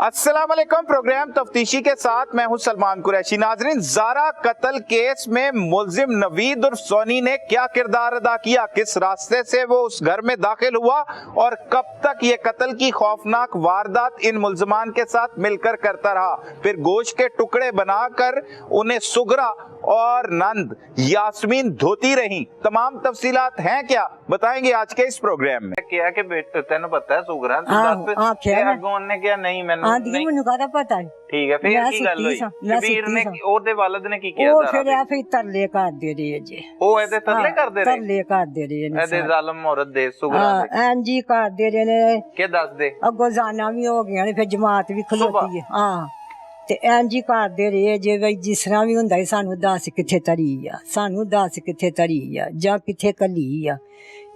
अस्सलाम वालेकुम। प्रोग्राम तफ्तीशी के साथ मैं हूं सलमान कुरैशी। नाजरीन, ज़ारा कत्ल केस में मुल्जिम नवीद उर्फ सोनी ने क्या किरदार अदा किया, किस रास्ते से वो उस घर में दाखिल हुआ और कब तक ये कत्ल की खौफनाक वारदात इन मुल्जिमान के साथ मिलकर करता रहा, फिर गोश्त के टुकड़े बनाकर उन्हें सुगरा और नंद यास्मीन धोती रही, तमाम तफसीलात हैं क्या, बताएंगे आज के इस प्रोग्राम में। क्या कि बेटे तेन पता है सुगरा अगों ने क्या नहीं मैंने ਮੈਨੂੰ ਕਾਹਦਾ ਪਤਾ ਹੈ। ठीक है फिर की गल हुई शबीर ने ਉਹਦੇ ਵਾਲਿਦ ਨੇ ਕੀ ਕੀਤਾ ਉਹ ਫਿਰ ਆ ਫਿਰ ਤਰਲੇ ਕਰਦੇ ਰਹੇ ਜੇ ਉਹ ਇਹਦੇ ਤਰਲੇ ਕਰਦੇ ਰਹੇ ਤਰਲੇ ਕਰਦੇ ਰਹੇ ਨੇ ਇਹਦੇ ਜ਼ਾਲਮ ਔਰਤ ਦੇ ਸੁਗਰਾ ਦੇ ਹਾਂਜੀ ਕਰਦੇ ਰਹੇ ਨੇ ਕੀ ਦੱਸਦੇ ਅੱਗੋਂ ਜਾਨਾਂ ਵੀ ਹੋ ਗਈਆਂ ਨੇ ਫਿਰ ਜਮਾਤ ਵੀ ਖਲੋਤੀ ਹੈ ਹਾਂ ਤੇ ਇੰਜ ਹੀ ਕਰਦੇ ਰਹੇ ਜੇ ਵੀ ਜਿਸ ਤਰ੍ਹਾਂ ਵੀ ਹੁੰਦਾ ਸਾਨੂੰ ਦੱਸ ਕਿੱਥੇ ਤਰੀ ਆ, ਸਾਨੂੰ ਦੱਸ ਕਿੱਥੇ ਤਰੀ ਆ ਜਾਂ ਕਿੱਥੇ ਕੱਲੀ ਆ,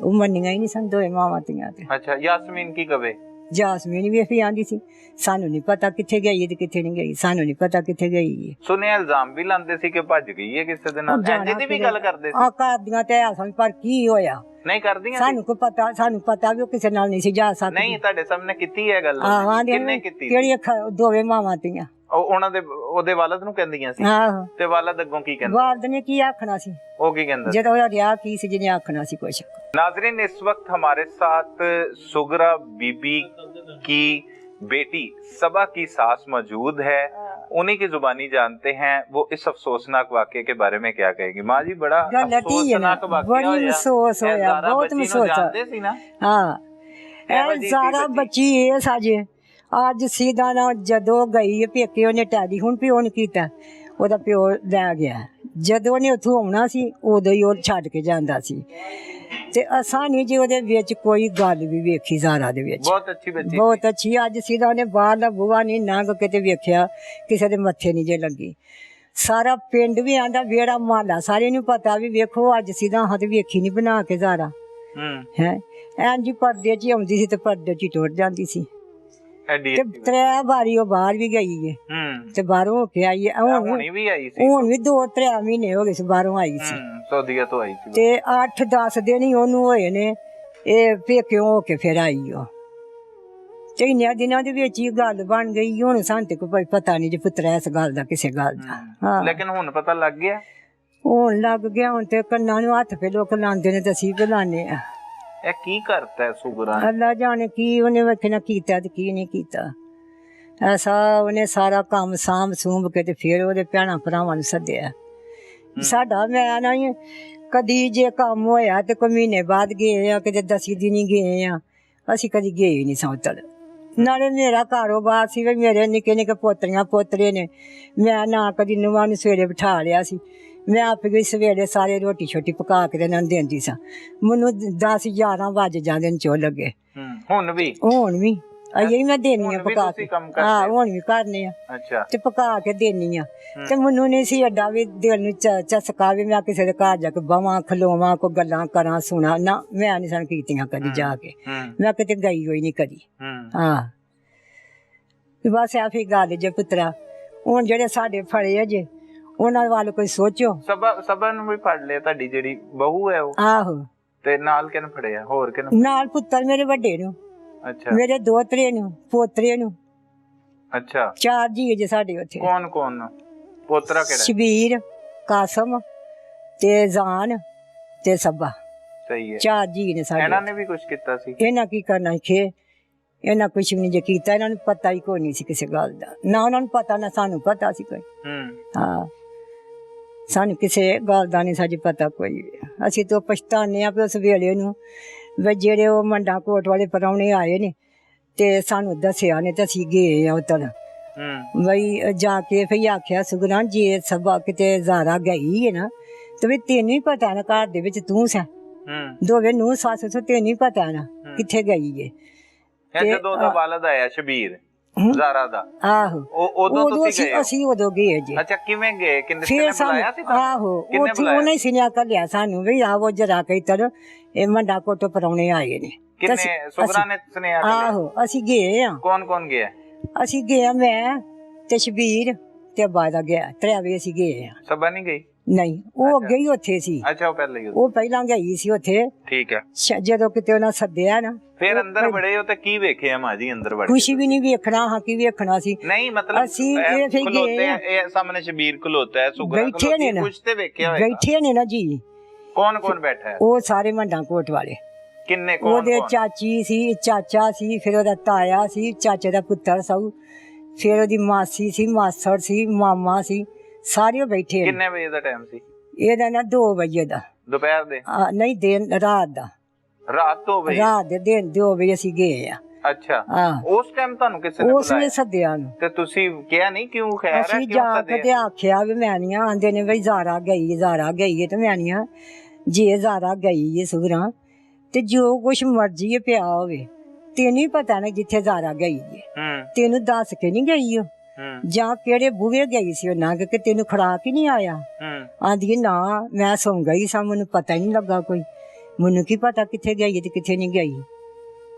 ਉਹ ਮੰਨੀਆਂ ਹੀ ਨਹੀਂ ਸਨ ਦੋਏ ਮਾਵਾਂ ਧੀਆਂ ਤੇ। ਅੱਛਾ यास्मीन की कवे यास्मीन भी अभी आंदी सी, सानू नहीं पता किथे गई ते किथे नहीं गई, सानू नहीं पता किथे गई है। सुने इल्जाम भी लांदे सी कि भज गई है किसे दे नाल, इंज दी भी गल करदे सी। आ करदियां ते असन पर की होया नहीं करदियां सानू को पता, सानू पता भी किसे नाल नहीं सी जा सकदी। नहीं ਤੁਹਾਡੇ ਸਾਹਮਣੇ ਕੀਤੀ ਹੈ ਗੱਲ, ਕਿੰਨੇ ਕੀਤੀ? ਕਿਹੜੀ ਦੋਵੇਂ ਮਾਵਾਂ ਧੀਆਂ ਉਹਨਾਂ ਦੇ ਉਹਦੇ ਵਾਲਦ ਨੂੰ ਕਹਿੰਦੀਆਂ ਸੀ ਆਹੋ ਤੇ ਵਾਲਦ ਅੱਗੋਂ ਕੀ ਕਹਿੰਦਾ? ਵਾਲਦ ਨੇ ਕੀ ਆਖਣਾ ਸੀ, ਉਹ ਕੀ ਕਹਿੰਦਾ ਜਦੋਂ ਉਹ ਰਿਆ ਕੀ ਸੀ ਜਿਹਨੇ ਆਖਣਾ ਸੀ ਕੁਛ। नाजरीन, इस वक्त हमारे साथ सुगरा बीबी की बेटी सबा की सास मौजूद है, उन्हीं की जुबानी जानते हैं वो इस अफसोसनाक वाक़े के बारे में क्या कहेगी। माँ जी, बड़ा अफसोसनाक वाक़या होया, बहुत महसूस जानते सी ना। हाँ सारा बच्ची है साजे ਅੱਜ ਸੀਦਾ ਨਾ ਜਦੋਂ ਗਈ ਪੇਕੇ ਉਹਨੇ ਟੈਲੀਫੋਨ ਪਿਓ ਨੇ ਕੀਤਾ, ਉਹਦਾ ਪਿਓ ਲੈ ਗਿਆ। ਜਦੋਂ ਉਹਨੇ ਉੱਥੋਂ ਆਉਣਾ ਸੀ ਉਦੋਂ ਹੀ ਉਹ ਛੱਡ ਕੇ ਜਾਂਦਾ ਸੀ ਤੇ ਅਸਾਂ ਨਹੀਂ ਜੀ ਉਹਦੇ ਵਿੱਚ ਕੋਈ ਗੱਲ ਵੀ ਵੇਖੀ ਜ਼ਾਰਾ ਦੇ ਵਿੱਚ। ਬਹੁਤ ਅੱਛੀ ਬੱਚੀ, ਬਹੁਤ ਅੱਛੀ। ਅੱਜ ਸੀਦਾ ਉਹਨੇ ਬਾਹਰਲਾ ਬੂਹਾ ਨਹੀਂ ਲੰਘ ਕੇ ਤੇ ਵੇਖਿਆ, ਕਿਸੇ ਦੇ ਮੱਥੇ ਨਹੀਂ ਜੇ ਲੱਗੀ। ਸਾਰਾ ਪਿੰਡ ਵੀ ਆਂਦਾ, ਵਿਹੜਾ ਮੁਹੱਲਾ ਸਾਰੇ ਨੂੰ ਪਤਾ ਵੀ ਵੇਖੋ ਅੱਜ ਸੀਦਾ ਹੱਥ ਵੇਖੀ ਨਹੀਂ ਬਣਾ ਕੇ ਜ਼ਾਰਾ ਹੈ। ਇੰਝ ਪਰਦੇ 'ਚ ਆਉਂਦੀ ਸੀ ਤੇ ਪਰਦੇ 'ਚ ਟੁੱਟ ਜਾਂਦੀ ਸੀ। ਤਰੇ ਵਾਰੀ ਉਹ ਬਾਹਰ ਵੀ ਗਈ ਹੈ ਤੇ ਬਾਹਰੋਂ ਹੋ ਕੇ ਆਈ ਹੈ। ਹੁਣ ਵੀ ਆਈ ਸੀ, ਹੁਣ ਵੀ 2-3 ਮਹੀਨੇ ਹੋ ਗਏ ਸੀ ਬਾਹਰੋਂ ਆਈ ਸੀ, ਸੌਦੀਆ ਤੋਂ ਆਈ ਸੀ ਤੇ 8-10 ਦਿਨ ਹੀ ਉਹਨੂੰ ਹੋਏ ਨੇ ਇਹ ਪੇਕਿਓਂ ਹੋ ਕੇ ਫਿਰ ਆਈ ਉਹ। ਤੇ ਇੰਨਿਆਂ ਦਿਨਾਂ ਦੇ ਵਿੱਚ ਹੀ ਗੱਲ ਬਣ ਗਈ। ਹੁਣ ਸਾਨੂੰ ਤੇ ਕੋਈ ਪਤਾ ਨਹੀਂ ਜੇ ਪੁੱਤਰਾ ਇਸ ਗੱਲ ਦਾ ਕਿਸੇ ਗੱਲ ਦਾ। ਹਾਂ ਲੇਕਿਨ ਹੁਣ ਪਤਾ ਲੱਗ ਗਿਆ, ਹੁਣ ਲੱਗ ਗਿਆ। ਹੁਣ ਤੇ ਕੰਨਾਂ ਨੂੰ ਹੱਥ ਫੇ ਲੋਕ ਲਾਉਂਦੇ ਨੇ ਤੇ ਅਸੀਂ ਵੀ ਲਾਉਂਦੇ ਆ। ਇਹ ਕੀ ਕਰਤਾ ਹੈ ਸੁਗਰਾ? ਅੱਲਾ ਜਾਣੇ ਕੀ ਉਹਨੇ ਵੇਖਣਾ ਕੀਤਾ ਤੇ ਕੀ ਨਹੀਂ ਕੀਤਾ। ਐਸਾ ਉਹਨੇ ਸਾਰਾ ਕੰਮ ਸਾਂਭ ਸੂੰਭ ਕੇ ਤੇ ਫਿਰ ਉਹਦੇ ਭੈਣਾਂ ਭਰਾਵਾਂ ਨੂੰ ਸੱਦਿਆ। ਸਾਡਾ ਮੈਂ ਨਾ ਕਦੀ ਜੇ ਕੰਮ ਹੋਇਆ ਤੇ ਕੋਈ ਮਹੀਨੇ ਬਾਅਦ ਗਏ ਆ, ਕਿਤੇ 10 ਦਿਨ ਹੀ ਗਏ ਆ, ਅਸੀਂ ਕਦੀ ਗਏ ਨਹੀਂ ਸੌਤਲ। ਨਾਲੇ ਮੇਰਾ ਕਾਰੋਬਾਰ ਸੀ, ਮੇਰੇ ਨਿੱਕੇ ਨਿੱਕੇ ਪੋਤਰੀਆਂ ਪੋਤਰੇ ਨੇ, ਮੈਂ ਨਾ ਕਦੀ ਨੂੰਹਾਂ ਨੂੰ ਸਵੇਰੇ ਬਿਠਾ ਲਿਆ ਸੀ। ਮੈਂ ਆਪ ਗਈ ਸਵੇਰੇ ਸਾਰੇ ਰੋਟੀ ਛੋਟੀ ਪਕਾ ਕੇ ਇਹਨਾਂ ਨੂੰ ਦਿੰਦੀ ਸਾਂ। ਮੈਨੂੰ 10-11 ਵੱਜ ਜਾਂਦੇ ਨੇ ਚੋ ਲੱਗੇ। ਹੁਣ ਵੀ ਅਈ ਮੈਂ ਦੇਣੀ ਆ ਪਕਾ ਕੇ। ਹਾਂ ਹੁਣ ਵੀ ਕਰਨੇ ਆ ਤੇ ਪਕਾ ਕੇ ਦੇਣੀ ਆ। ਤੇ ਮੈਨੂੰ ਨਹੀਂ ਸੀ ਅੱਡਾ ਵੀ ਦਿਲ ਨੂੰ ਚਸਕਾ ਵੀ ਮੈਂ ਕਿਸੇ ਦੇ ਘਰ ਜਾ ਕੇ ਬਵਾਂ ਖਲੋਵਾਂ, ਕੋਈ ਗੱਲਾਂ ਕਰਾਂ ਸੁਣਾ ਨਾ, ਮੈਂ ਨਹੀਂ ਸਨ ਕੀਤੀਆਂ ਕਦੀ ਜਾ ਕੇ। ਮੈਂ ਕਿਤੇ ਗਈ ਹੋਈ ਨਹੀਂ ਕਦੀ। ਹਾਂ ਬਸ ਆ ਫਿਰ ਗੱਲ ਜੇ ਪੁੱਤਰਾ। ਹੁਣ ਜਿਹੜੇ ਸਾਡੇ ਫੜੇ ਜੇ ਉਹਨਾਂ ਵੱਲ ਕੋਈ ਸੋਚੋ। ਸਭਾ ਨੂੰ ਵੀ ਫੜ ਲਿਆ, ਤੁਹਾਡੀ ਜਿਹੜੀ ਬਹੂ ਹੈ ਉਹ? ਆਹੋ। ਤੇ ਨਾਲ ਕਿਹਨੂੰ ਫੜਿਆ? ਹੋਰ ਕਿਹਨੂੰ? ਨਾਲ ਪੁੱਤਰ ਮੇਰੇ ਵੱਡੇ ਨੂੰ, ਅੱਛਾ, ਮੇਰੇ ਦੋਤਰੇ ਨੂੰ, ਪੋਤਰੇ ਨੂੰ। ਅੱਛਾ, 4 ਜੀ ਜੇ ਸਾਡੇ ਉੱਥੇ। ਕੌਣ ਕੌਣ? ਪੋਤਰਾ ਕਿਹੜਾ? ਸ਼ਬੀਰ, ਕਾਸਮ ਤੇ ਜਾਨ ਤੇ ਸਭਾ। ਸਹੀ ਹੈ, 4 ਜੀ ਨੇ ਸਾਡੇ। ਇਹਨਾਂ ਨੇ ਵੀ ਕੁਝ ਕੀਤਾ ਸੀ? ਇਹਨਾਂ ਕੀ ਕਰਨਾ ਸੀ, ਇਹਨਾਂ ਕੁਛ ਵੀ ਨਹੀਂ ਜੇ ਕੀਤਾ। ਇਹਨਾਂ ਨੂੰ ਪਤਾ ਹੀ ਕੋਈ ਨਹੀਂ ਸੀ ਕਿਸੇ ਗੱਲ ਦਾ, ਨਾ ਉਹਨਾਂ ਨੂੰ ਪਤਾ ਨਾ ਸਾਨੂੰ ਪਤਾ ਸੀ ਕੋਈ। ਹਾਂ ਸਾਨੂੰ ਕਿਸੇ ਗੱਲ ਦਾ ਨਹੀਂ ਸਾਡੀ ਪਤਾ ਕੋਈ। ਅਸੀਂ ਤਾਂ ਪਛਤਾਨੇ ਆ ਵੀ ਉਸ ਵੇਲੇ ਨੂੰ ਵੀ ਜਿਹੜੇ ਉਹ ਮੰਡਾ ਕੋਟ ਵਾਲੇ ਪ੍ਰਾਹੁਣੇ ਆਏ ਨੇ ਤੇ ਸਾਨੂੰ ਦੱਸਿਆ ਨੇ ਤੇ ਅਸੀਂ ਗਏ ਆ ਉੱਧਰ। ਬਈ ਜਾ ਕੇ ਫਿਰ ਆਖਿਆ ਸੁਗਨਾ ਜੇ ਸਭਾ ਕਿਤੇ ਜ਼ਾਰਾ ਗਈ ਹੈ ਨਾ ਤੇ ਵੀ ਤੈਨੂੰ ਹੀ ਪਤਾ ਨਾ ਘਰ ਦੇ ਵਿੱਚ ਤੂੰ ਸੈਂ ਦੋਵੇਂ ਨੂੰ ਸੱਸ ਸੋ ਤੈਨੂੰ ਹੀ ਪਤਾ ਨਾ ਕਿੱਥੇ ਗਈ ਹੈ। ਜਦੋਂ ਦਾ ਵਾਲਦ ਆਇਆ ਸ਼ਬੀਰ ਜ਼ਾਰਾ ਦਾ, ਆਹੋ ਉਦੋਂ ਤੁਸੀਂ ਗਏ? ਅਸੀਂ ਉਦੋਂ ਗਏ ਜੀ। ਅੱਛਾ, ਕਿਵੇਂ ਗਏ? ਕਿੰਨੇ ਬੁਲਾਇਆ ਸੀ? ਆਹੋ ਉੱਥੇ ਉਹਨੇ ਸਿਨਿਆ ਕਰ ਲਿਆ ਸਾਨੂੰ ਵੀ ਆਵੋ ਜਰਾ ਕੇ ਤਰ ਇਹ ਮੰਡਾ ਕੋਟੋਂ ਪ੍ਰਾਹੁਣੇ ਆਏ ਨੇ। ਕਿੰਨੇ ਸੁਗਰਾ ਨੇ ਸੁਨੇਹਾ? ਆਹੋ ਅਸੀਂ ਗਏ ਆ। ਕੌਣ ਕੌਣ ਗਿਆ? ਅਸੀਂ ਗਏ ਆ, ਮੈਂ ਤੇ ਸ਼ਬੀਰ ਤੇ ਬਾਦਾ ਗਿਆ, 3 ਵਜੇ ਅਸੀਂ ਗਏ ਆ। ਸਭਾ ਨਹੀਂ ਗਈ? ਨਹੀਂ ਉਹ ਅੱਗੇ ਹੀ ਉੱਥੇ ਸੀ। ਅੱਛਾ ਉਹ ਪਹਿਲੇ ਹੀ ਉਹ ਪਹਿਲਾਂ ਗਈ ਸੀ ਉੱਥੇ। ਠੀਕ ਹੈ। ਜਦੋਂ ਕਿਤੇ ਉਹਨਾਂ ਸੱਦਿਆ ਨਾ ਫਿਰ ਅੰਦਰ ਬੜੇ ਹੋ ਤੇ ਕੀ ਵੇਖਿਆ ਮਾਂ ਜੀ ਅੰਦਰ ਵੜ ਕੁਛ ਵੀ ਨਹੀਂ ਵੇਖਣਾ, ਹਾਂ ਕੀ ਵੇਖਣਾ ਸੀ। ਨਹੀਂ ਮਤਲਬ ਅਸੀਂ ਇਹ ਫਿਰ ਖਲੋਤੇ ਗਏ ਇਹ ਸਾਹਮਣੇ ਸ਼ਬੀਰ ਖਲੋਤਾ ਹੈ, ਸੁਗਰਾ ਬੈਠੇ ਨੇ ਨਾ, ਕੁਛ ਤੇ ਵੇਖਿਆ ਹੋਏਗਾ। ਬੈਠੇ ਨੇ ਨਾ ਜੀ। ਕੌਣ ਬੈਠਾ ਹੈ? ਉਹ ਸਾਰੇ ਮੰਡਾ ਕੋਟ ਵਾਲੇ। ਕਿੰਨੇ ਕੌਣ? ਉਹਦੇ ਚਾਚੀ ਸੀ, ਚਾਚਾ ਸੀ, ਫਿਰ ਉਹਦਾ ਤਾਇਆ ਸੀ, ਚਾਚੇ ਦਾ ਪੁੱਤਰ ਸਭ, ਫਿਰ ਉਹਦੀ ਮਾਸੀ ਸੀ, ਮਾਸੜ ਸੀ, ਮਾਮਾ ਸੀ, ਸਾਰੇ ਬੈਠੇ। ਕਿੰਨੇ ਵਜੇ ਦਾ ਟਾਈਮ ਸੀ? ਇਹਦਾ ਨਾ 2 ਵਜੇ ਦਾ। ਦੁਪਹਿਰ ਦੇ? ਨਹੀਂ ਦਿਨ ਰਾਤ ਦਾ। ਰਾਤ 2 ਵਜੇ? ਰਾਤ ਦੇ ਦਿਨ 2 ਵਜੇ ਅਸੀਂ ਗਏ ਆ। ਅੱਛਾ ਉਸ ਟਾਈਮ ਤੁਹਾਨੂੰ ਕਿਸੇ ਨੇ ਉਸ ਨੇ ਸੱਦਿਆ ਨੂੰ ਤੇ ਤੁਸੀਂ ਕਿਹਾ ਨਹੀਂ ਕਿਉਂ ਖੈਰ ਹੈ ਅਸੀਂ ਜਾ ਕੇ ਤੇ ਆਖਿਆ ਵੀ ਮੈਂ ਨਹੀਂ ਆਂਦੇ ਨੇ ਬਈ ਜ਼ਾਰਾ ਗਈ ਹੈ ਤੇ ਮੈਂ ਨਹੀਂ ਜੇ ਜ਼ਾਰਾ ਗਈ ਹੈ ਸੁਗਰਾ ਤੇ ਜੋ ਕੁਛ ਮਰਜ਼ੀ ਪਿਆ ਹੋਵੇ ਤੈਨੂੰ ਹੀ ਪਤਾ ਨਾ ਜਿੱਥੇ ਜ਼ਾਰਾ ਗਈ ਹੈ ਤੈਨੂੰ ਦੱਸ ਕੇ ਨਹੀਂ ਗਈ ਉਹ ਜਾਂ ਕਿਹੜੇ ਬੂਹੇ ਗਈ ਸੀ ਉਹਨਾਂ ਕਿ ਤੈਨੂੰ ਖੁਰਾਕ ਹੀ ਨਹੀਂ ਆਇਆ। ਆਂਦੀ ਨਾ ਮੈਂ ਸੌਂ ਗਈ ਸਾਂ, ਮੈਨੂੰ ਪਤਾ ਹੀ ਨਹੀਂ ਲੱਗਾ, ਕੋਈ ਮੈਨੂੰ ਕੀ ਪਤਾ ਕਿੱਥੇ ਗਈ ਤੇ ਕਿੱਥੇ ਨਹੀਂ ਗਈ।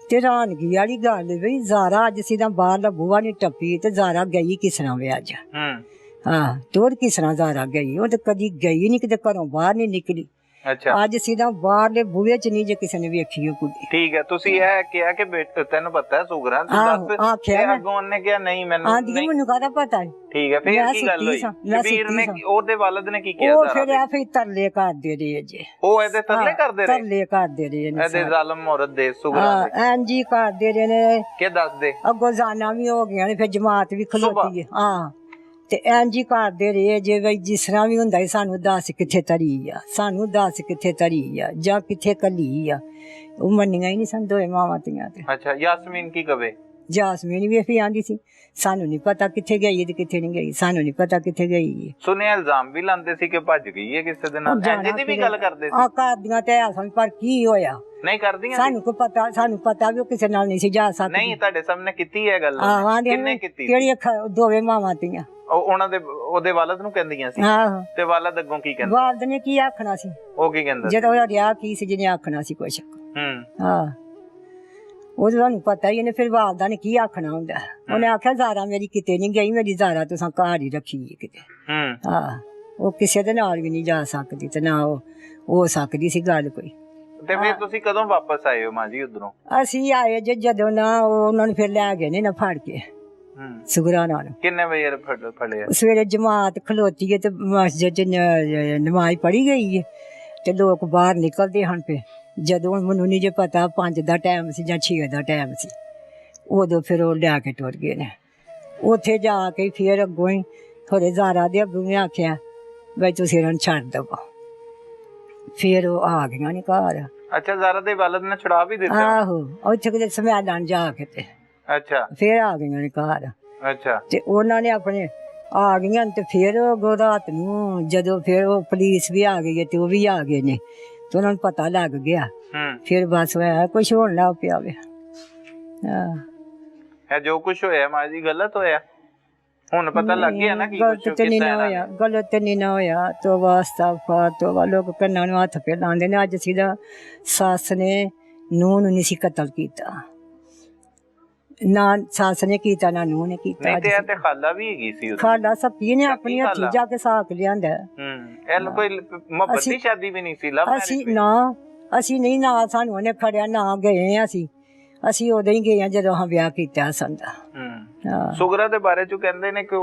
ਤੇ ਹੈਰਾਨਗੀ ਵਾਲੀ ਗੱਲ ਬਈ ਜ਼ਾਰਾ ਅੱਜ ਸਿੱਧਾ ਬਾਹਰਲਾ ਬੂਹਾ ਨਹੀਂ ਟੱਪੀ ਤੇ ਜ਼ਾਰਾ ਗਈ ਕਿਸ ਤਰ੍ਹਾਂ ਵੇ ਅੱਜ। ਹਾਂ ਤੋਰ ਕਿਸ ਤਰ੍ਹਾਂ ਜ਼ਾਰਾ ਗਈ, ਉਹ ਤੇ ਕਦੀ ਗਈ ਨਹੀਂ, ਕਿਤੇ ਘਰੋਂ ਬਾਹਰ ਨਹੀਂ ਨਿਕਲੀ। ਅੱਛਾ ਅੱਜ ਸਿੱਧਾ ਬਾਹਰਲੇ ਬੂਹੇ ਚ ਨਹੀਂ ਜੇ ਕਿਸੇ ਨੇ ਵੇਖੀ ਉਹ ਕੁੜੀ। ਠੀਕ ਹੈ। ਤੁਸੀਂ ਇਹ ਕਿਹਾ ਕਿ ਬੇਟਾ ਤੈਨੂੰ ਪਤਾ ਹੈ ਸੁਗਰਾ, ਤੂੰ ਦੱਸ। ਆਖਿਆ ਅੱਗੋਂ ਉਹਨੇ ਕਿਹਾ ਨਹੀਂ ਮੈਨੂੰ ਆਂਦੀ ਮੈਨੂੰ ਕਾਹਦਾ ਪਤਾ ਹੈ। ਠੀਕ ਹੈ ਫਿਰ ਕੀ ਗੱਲ ਹੋਈ? ਸ਼ਬੀਰ ਨੇ ਉਹਦੇ ਵਾਲਦ ਨੇ ਕੀ ਕਿਹਾ? ਉਹ ਫਿਰ ਆ ਫਿਰ ਤਰਲੇ ਕਰਦੇ ਰਹੇ ਜੇ। ਉਹ ਇਹਦੇ ਤਰਲੇ ਕਰਦੇ ਰਹੇ? ਤਰਲੇ ਕਰਦੇ ਰਹੇ ਨੇ ਇਹਦੇ ਜ਼ਾਲਮ ਔਰਤ ਦੇ ਸੁਗਰਾ ਦੇ। ਹਾਂਜੀ ਕਰਦੇ ਰਹੇ ਨੇ। ਕੀ ਦੱਸਦੇ? ਅੱਗੋਂ ਜਾਨਾਂ ਵੀ ਹੋ ਗਈਆਂ ਨੇ, ਫਿਰ ਜਮਾਤ ਵੀ ਖਲੋਤੀ ਹੈ। ਹਾਂ ਤੇ ਇੰਝ ਕਰਦੇ ਰਹੇ ਜੇ ਬਈ ਜਿਸ ਤਰ੍ਹਾਂ ਵੀ ਹੁੰਦਾ ਸਾਨੂੰ ਦੱਸ ਕਿੱਥੇ ਤਰੀ ਆ, ਸਾਨੂੰ ਦੱਸ ਕਿੱਥੇ ਤਰੀ ਆ ਜਾਂ ਕਿੱਥੇ ਕੱਲੀ ਆ। ਉਹ ਮੰਨੀਆਂ ਹੀ ਨਹੀਂ ਸਨ ਦੋਏ ਮਾਵਾਂ ਧੀਆਂ ਤੇ। ਅੱਛਾ ਯਾਸਮੀਨ ਕੀ ਕਵੇ? ਜਾਸਮੀਨ ਵੀ ਅਸੀਂ ਆਂਦੀ ਸੀ ਸਾਨੂੰ ਨਹੀਂ ਪਤਾ ਕਿੱਥੇ ਗਈ ਤੇ ਕਿੱਥੇ ਨਹੀਂ ਗਈ, ਸਾਨੂੰ ਨਹੀਂ ਪਤਾ ਕਿੱਥੇ ਗਈ। ਸੁਣਿਆ ਇਲਜ਼ਾਮ ਵੀ ਲਾਉਂਦੇ ਸੀ ਕਿ ਭੱਜ ਗਈ ਹੈ ਕਿਸੇ ਦੇ ਨਾਲ, ਇੰਜ ਦੀ ਵੀ ਗੱਲ ਕਰਦੇ ਸੀ। ਆ ਕਰਦੀਆਂ ਤੇ ਆ ਪਰ ਕੀ ਹੋਇਆ ਨਹੀਂ ਕਰਦੀਆਂ ਸਾਨੂੰ ਕੋ ਪਤਾ, ਸਾਨੂੰ ਪਤਾ ਵੀ ਉਹ ਕਿਸੇ ਨਾਲ ਨਹੀਂ ਸੀ ਜਾ ਸਕਦੀ। ਨਹੀਂ ਤੁਹਾਡੇ ਸਾਹਮਣੇ ਕੀਤੀ ਹੈ ਗੱਲ? ਕਿੰਨੇ ਕੀਤੀ? ਕਿਹੜੀ ਦੋਵੇਂ ਮਾਵਾਂ ਧੀਆਂ। ਉਹਨਾਂ ਦੇ ਉਹਦੇ ਵਾਲਦ ਨੂੰ ਕਹਿੰਦੀਆਂ ਸੀ? ਆਹੋ। ਤੇ ਵਾਲਦ ਅੱਗੋਂ ਕੀ ਕਹਿੰਦੇ? ਵਾਲਦ ਨੇ ਕੀ ਆਖਣਾ ਸੀ? ਉਹ ਕੀ ਕਹਿੰਦਾ ਜਦੋਂ ਉਹਦਾ ਰਿਆ ਕੀ ਸੀ ਜਿਹਨੇ ਆਖਣਾ ਸੀ ਕੁਛ। ਹਾਂ ਉਹ ਤੁਹਾਨੂੰ ਪਤਾ ਹੀ ਇਹਨੇ ਫਿਰ ਵਾਲਦਾ ਨੇ ਕੀ ਆਖਣਾ ਹੁੰਦਾ। ਉਹਨੇ ਆਖਿਆ ਜ਼ਾਰਾ ਮੇਰੀ ਕਿਤੇ ਨਹੀਂ ਗਈ, ਮੇਰੀ ਜ਼ਾਰਾ ਤੁਸੀਂ ਘਰ ਹੀ ਰੱਖੀ ਹੈ ਕਿਤੇ। ਹਾਂ ਉਹ ਕਿਸੇ ਦੇ ਨਾਲ ਵੀ ਨਹੀਂ ਜਾ ਸਕਦੀ ਤੇ ਨਾ ਉਹ ਹੋ ਸਕਦੀ ਸੀ ਗੱਲ ਕੋਈ। ਤੇ ਫਿਰ ਤੁਸੀਂ ਕਦੋਂ ਵਾਪਸ ਆਏ ਹੋ ਮਾਂ ਜੀ ਉਧਰੋਂ? ਅਸੀਂ ਆਏ ਜਦੋਂ ਨਾ ਉਹਨਾਂ ਨੂੰ ਫਿਰ ਲੈ ਗਏ ਨੇ ਨਾ ਫੜ ਕੇ ਸੁਗਰਾ ਨਾਲ। ਕਿੰਨੇ ਵਜੇ ਫੜਿਆ? ਸਵੇਰੇ ਜਮਾਤ ਖਲੋਤੀ ਹੈ ਤੇ ਮਸਜਿਦ ਚ ਨਮਾਜ਼ ਪੜ੍ਹੀ ਗਈ ਹੈ ਤੇ ਲੋਕ ਬਾਹਰ ਨਿਕਲਦੇ ਹਨ। ਪੇ ਜਦੋਂ ਮੈਨੂੰ ਨਹੀਂ ਜੇ ਪਤਾ 5 ਦਾ ਟਾਈਮ ਸੀ ਜਾਂ 6 ਦਾ ਟਾਈਮ ਸੀ, ਉਦੋਂ ਫਿਰ ਉਹ ਲਿਆ ਕੇ ਟੁਰ ਗਏ ਨੇ। ਉੱਥੇ ਜਾ ਕੇ ਫਿਰ ਅੱਗੋਂ ਹੀ ਥੋੜੇ ਜ਼ਾਰਾ ਦੇ ਅੱਗੋਂ ਨੇ ਆਖਿਆ ਬਈ ਤੁਸੀਂ ਇਹਨਾਂ ਨੂੰ ਛੱਡ ਦਵੋ। ਫਿਰ ਉਹ ਆ ਗਈਆਂ ਨੇ ਘਰ। ਅੱਛਾ ਜ਼ਾਰਾ ਦੇ ਵਾਲਦ ਨੇ ਛੁਡਾ ਵੀ ਦਿੱਤਾ? ਆਹੋ ਉੱਥੇ ਕਿਤੇ ਸਮੈਲਾਨ ਜਾ ਕੇ ਤੇ ਅੱਛਾ ਫਿਰ ਆ ਗਈਆਂ ਨੇ ਘਰ। ਅੱਛਾ ਤੇ ਉਹਨਾਂ ਨੇ ਆਪਣੇ ਆ ਗਈਆਂ ਤੇ ਫਿਰ ਰਾਤ ਨੂੰ ਜਦੋਂ ਫਿਰ ਉਹ ਪੁਲਿਸ ਵੀ ਆ ਗਈ ਹੈ ਤੇ ਉਹ ਵੀ ਆ ਗਏ ਨੇ ਤੇ ਉਹਨਾਂ ਨੂੰ ਪਤਾ ਲੱਗ ਗਿਆ। ਫਿਰ ਬਸ ਹੋਇਆ ਕੁਛ ਹੋਣ ਲੱਗ ਪਿਆ ਵੇ। ਹੈ ਜੋ ਕੁਛ ਹੋਇਆ ਮਾਂ ਜੀ ਗਲਤ ਹੋਇਆ? ਹੁਣ ਪਤਾ ਲੱਗ ਗਿਆ ਨਾ ਕਿ ਗਲਤ ਤੇ ਨਹੀਂ ਨਾ ਹੋਇਆ, ਗਲਤ ਤੇ ਨਹੀਂ ਨਾ ਹੋਇਆ। ਤੋਬਾ ਅਸਤਗਫਾਰ ਤੋਬਾ। ਲੋਕ ਕੰਨਾਂ ਨੂੰ ਹੱਥ ਪੇ ਲਾਉਂਦੇ ਨੇ। ਅੱਜ ਸਿੱਧਾ ਸੱਸ ਨੇ ਨੂੰਹ ਨੂੰ ਨਹੀਂ ਸੀ ਕਤਲ ਕੀਤਾ, ਨਾ ਸੱਸ ਨੇ ਕੀਤਾ ਨਾ ਨੂੰਹ ਨੇ ਕੀਤਾ। ਨਹੀਂ ਤੇ ਖਾਲਾ ਵੀ ਹੈਗੀ ਸੀ? ਖਾਲਾ ਸੱਪੀ ਨੇ ਆਪਣੀ ਹੱਥੀ ਜਾ ਕੇ ਸਾਕ ਲਿਆਂਦਾ। ਇਹ ਕੋਈ ਮੁਹੱਬਤ ਦੀ ਸ਼ਾਦੀ ਵੀ ਨਹੀਂ ਸੀ? ਅਸੀਂ ਨਾ ਅਸੀਂ ਨਹੀਂ ਨਾ ਸਾਨੂੰ ਉਹਨੇ ਖੜਿਆ ਨਾ ਗਏ ਅਸੀਂ ਉਦੋਂ ਹੀ ਗਏ ਜਦੋਂ ਹਾਂ ਵਿਆਹ ਕੀਤਾ ਸੰਦਾ। ਸੁਗਰਾ ਦੇ ਬਾਰੇ ਚ ਕਹਿੰਦੇ ਨੇ ਕਿ